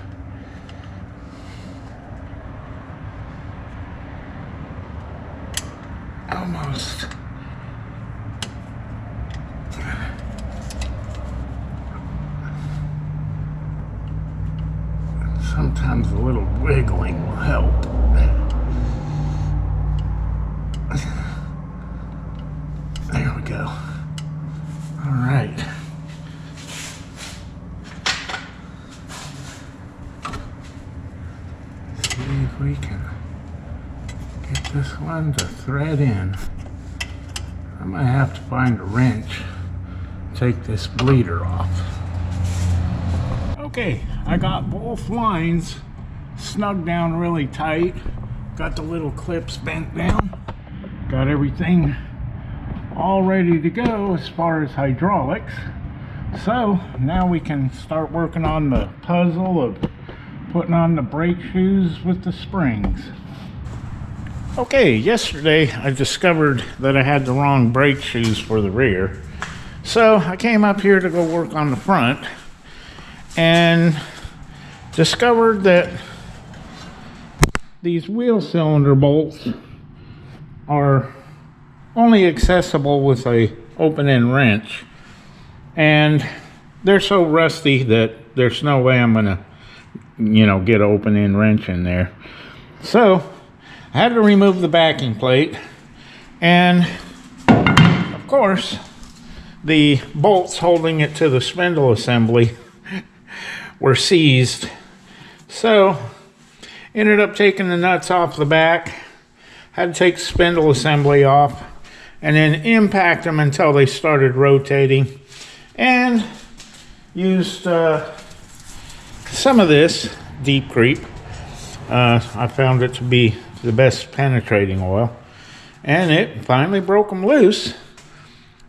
Almost. Sometimes a little wiggling will help. There we go. All right. See if we can get this one to thread in. I might have to find a wrench, take this bleeder off. Okay, I got both lines snugged down really tight. Got the little clips bent down. Got everything all ready to go as far as hydraulics. So now we can start working on the puzzle of putting on the brake shoes with the springs. Okay, yesterday I discovered that I had the wrong brake shoes for the rear. So I came up here to go work on the front and discovered that these wheel cylinder bolts are only accessible with a open-end wrench, and they're so rusty that there's no way I'm gonna, get an open-end wrench in there. So I had to remove the backing plate, and of course the bolts holding it to the spindle assembly were seized. So ended up taking the nuts off the back, had to take the spindle assembly off, and then impact them until they started rotating, and used some of this deep creep. I found it to be the best penetrating oil, and it finally broke them loose.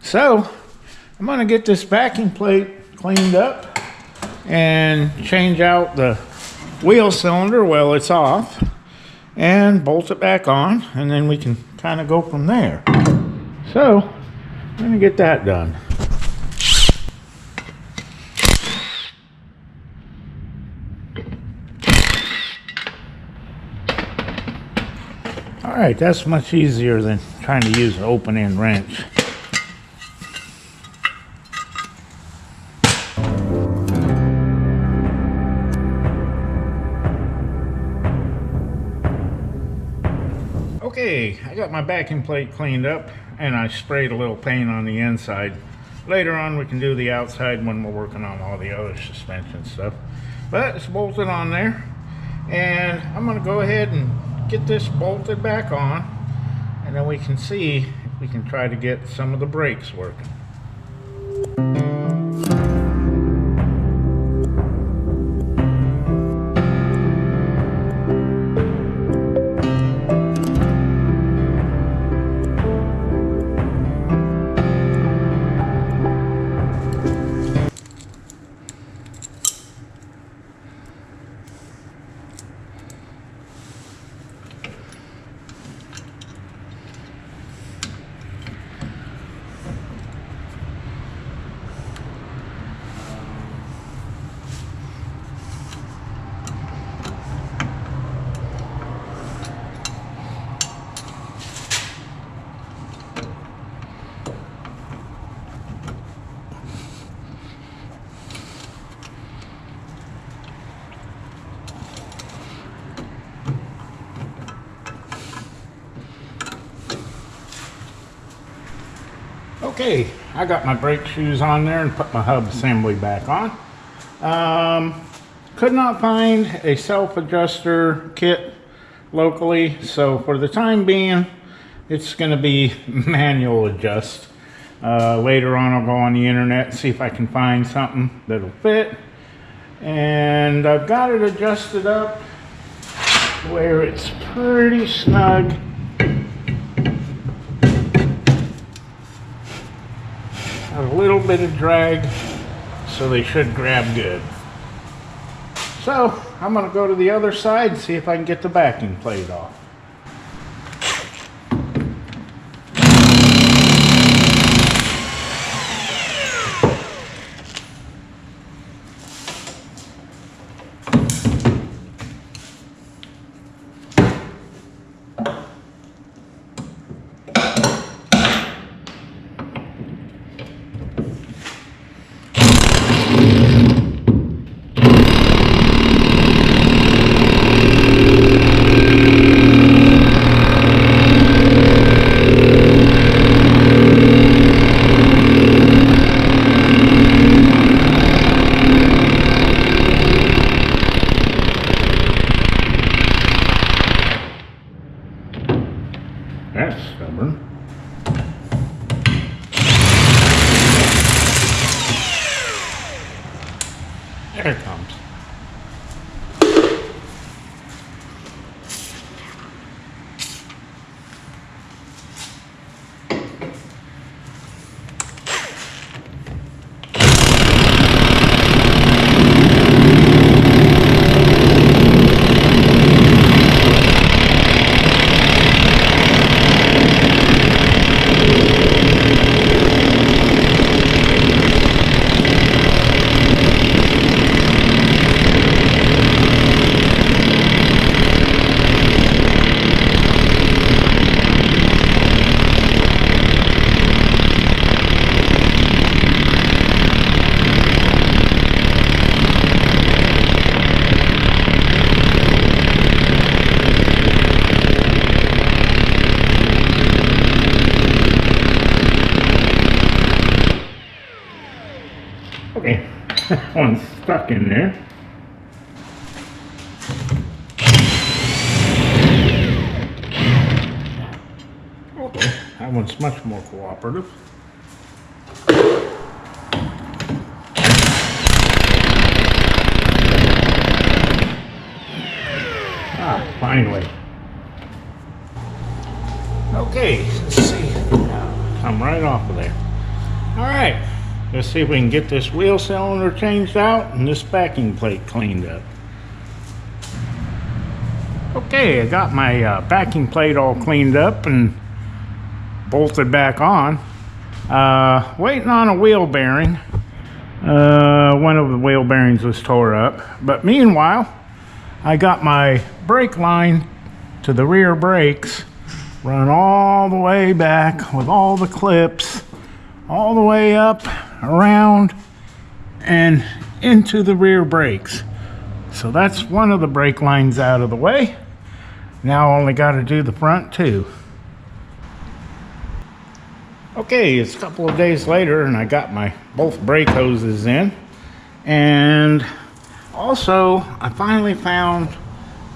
So I'm going to get this backing plate cleaned up and change out the wheel cylinder while it's off and bolt it back on, and then we can kind of go from there. So I'm going to get that done. All right, that's much easier than trying to use an open-end wrench. Okay, I got my backing plate cleaned up and I sprayed a little paint on the inside. Later on we can do the outside when we're working on all the other suspension stuff. But it's bolted on there, and I'm going to go ahead and get this bolted back on, and then we can see if we can try to get some of the brakes working. Okay, I got my brake shoes on there and put my hub assembly back on. Could not find a self-adjuster kit locally, so for the time being, it's going to be manual adjust. Later on, I'll go on the internet and see if I can find something that'll fit. And I've got it adjusted up where it's pretty snug. A little bit of drag, so they should grab good. So I'm going to go to the other side and see if I can get the backing plate off. That's stubborn. There it comes. Okay, that one's stuck in there. Okay, that one's much more cooperative. Ah, finally. Okay, let's see. Come right off of there. All right. Let's see if we can get this wheel cylinder changed out and this backing plate cleaned up. Okay, I got my backing plate all cleaned up and bolted back on. Waiting on a wheel bearing. One of the wheel bearings was tore up. But meanwhile, I got my brake line to the rear brakes run all the way back with all the clips all the way up, around, and into the rear brakes. So that's one of the brake lines out of the way. Now I only got to do the front two. Okay, it's a couple of days later and I got my both brake hoses in. And also I finally found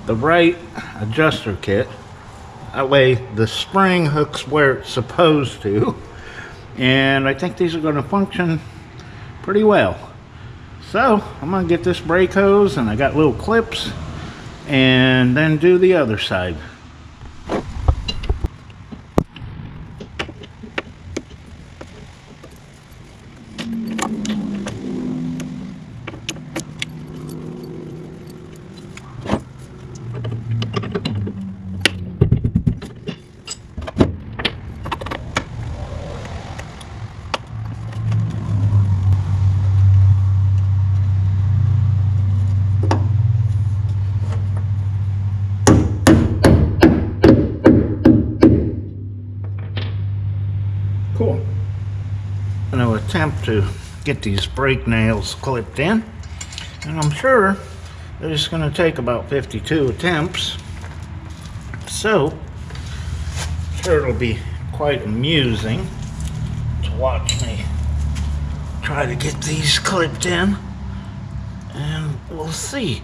the right adjuster kit. That way the spring hooks where it's supposed to. And I think these are going to function pretty well. So I'm going to get this brake hose, and I got little clips, and then do the other side. Cool. I'm going to attempt to get these brake nails clipped in, and I'm sure that it's going to take about 52 attempts, so I'm sure it'll be quite amusing to watch me try to get these clipped in, and we'll see.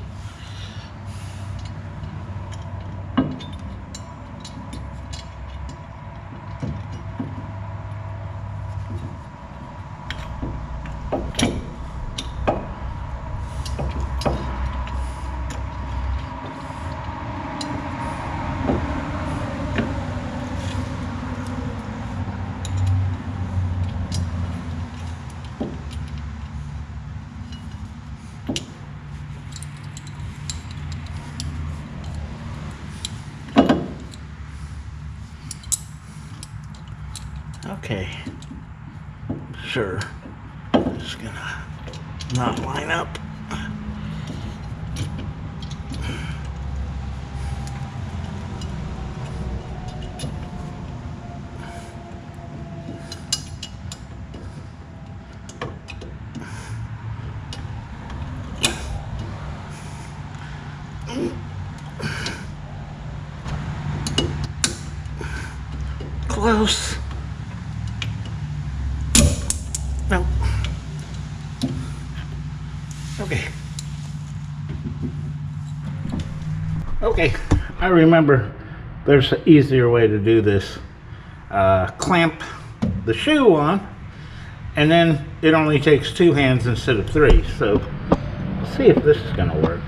Okay, sure, just gonna not line up. Close. No. Okay. Okay, I remember there's an easier way to do this. Clamp the shoe on, and then it only takes 2 hands instead of 3. So, let's see if this is gonna work.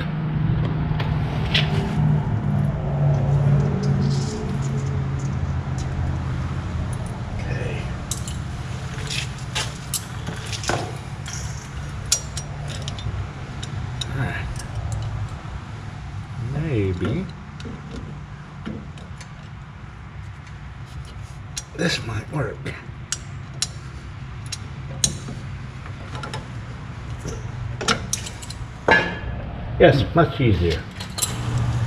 Maybe this might work. Yes, much easier.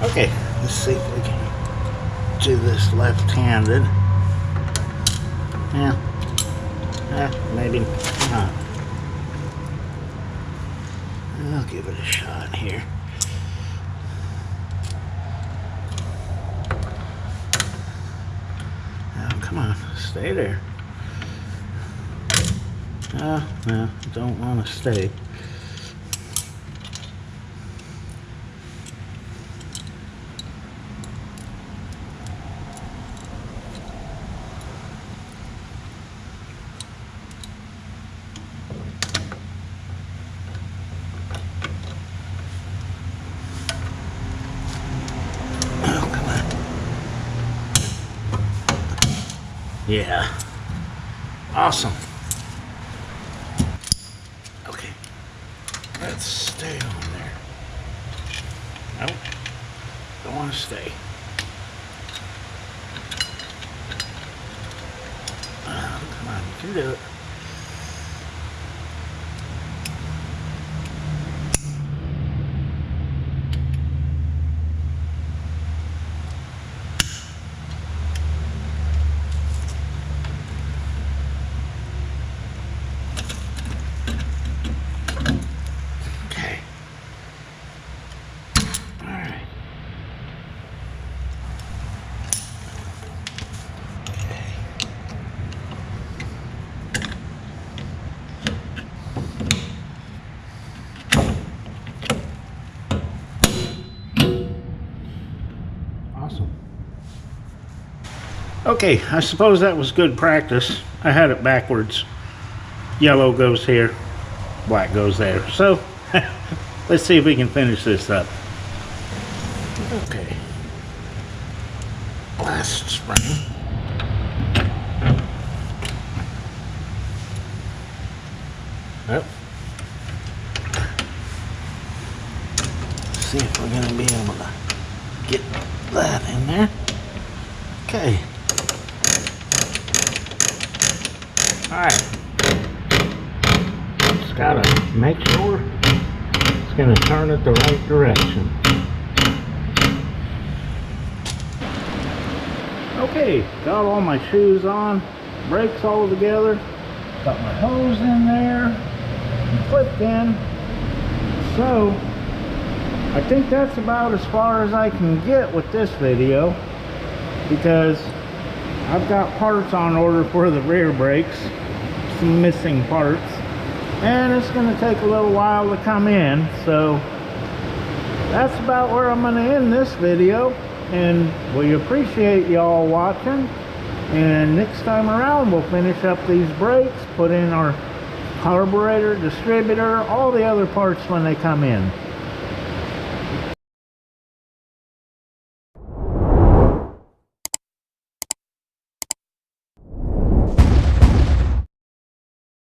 Okay, let's see if we can do this left-handed. Yeah, maybe not. I'll give it a shot here. Come on, stay there. No, don't want to stay. Yeah. Awesome. Okay. Let's stay on there. Nope. Don't want to stay. Come on, you can do it. Okay, I suppose that was good practice. I had it backwards. Yellow goes here, black goes there. So, let's see if we can finish this up. Okay. Last spring. Yep. See if we're going to be able to get that in there. Okay. Alright. Just gotta make sure it's gonna turn it the right direction. Okay, got all my shoes on, brakes all together, got my hose in there, clipped in. So, I think that's about as far as I can get with this video, because I've got parts on order for the rear brakes. some missing parts, and it's going to take a little while to come in. So that's about where I'm going to end this video, and we appreciate y'all watching. And next time around we'll finish up these brakes, put in our carburetor, distributor, all the other parts when they come in.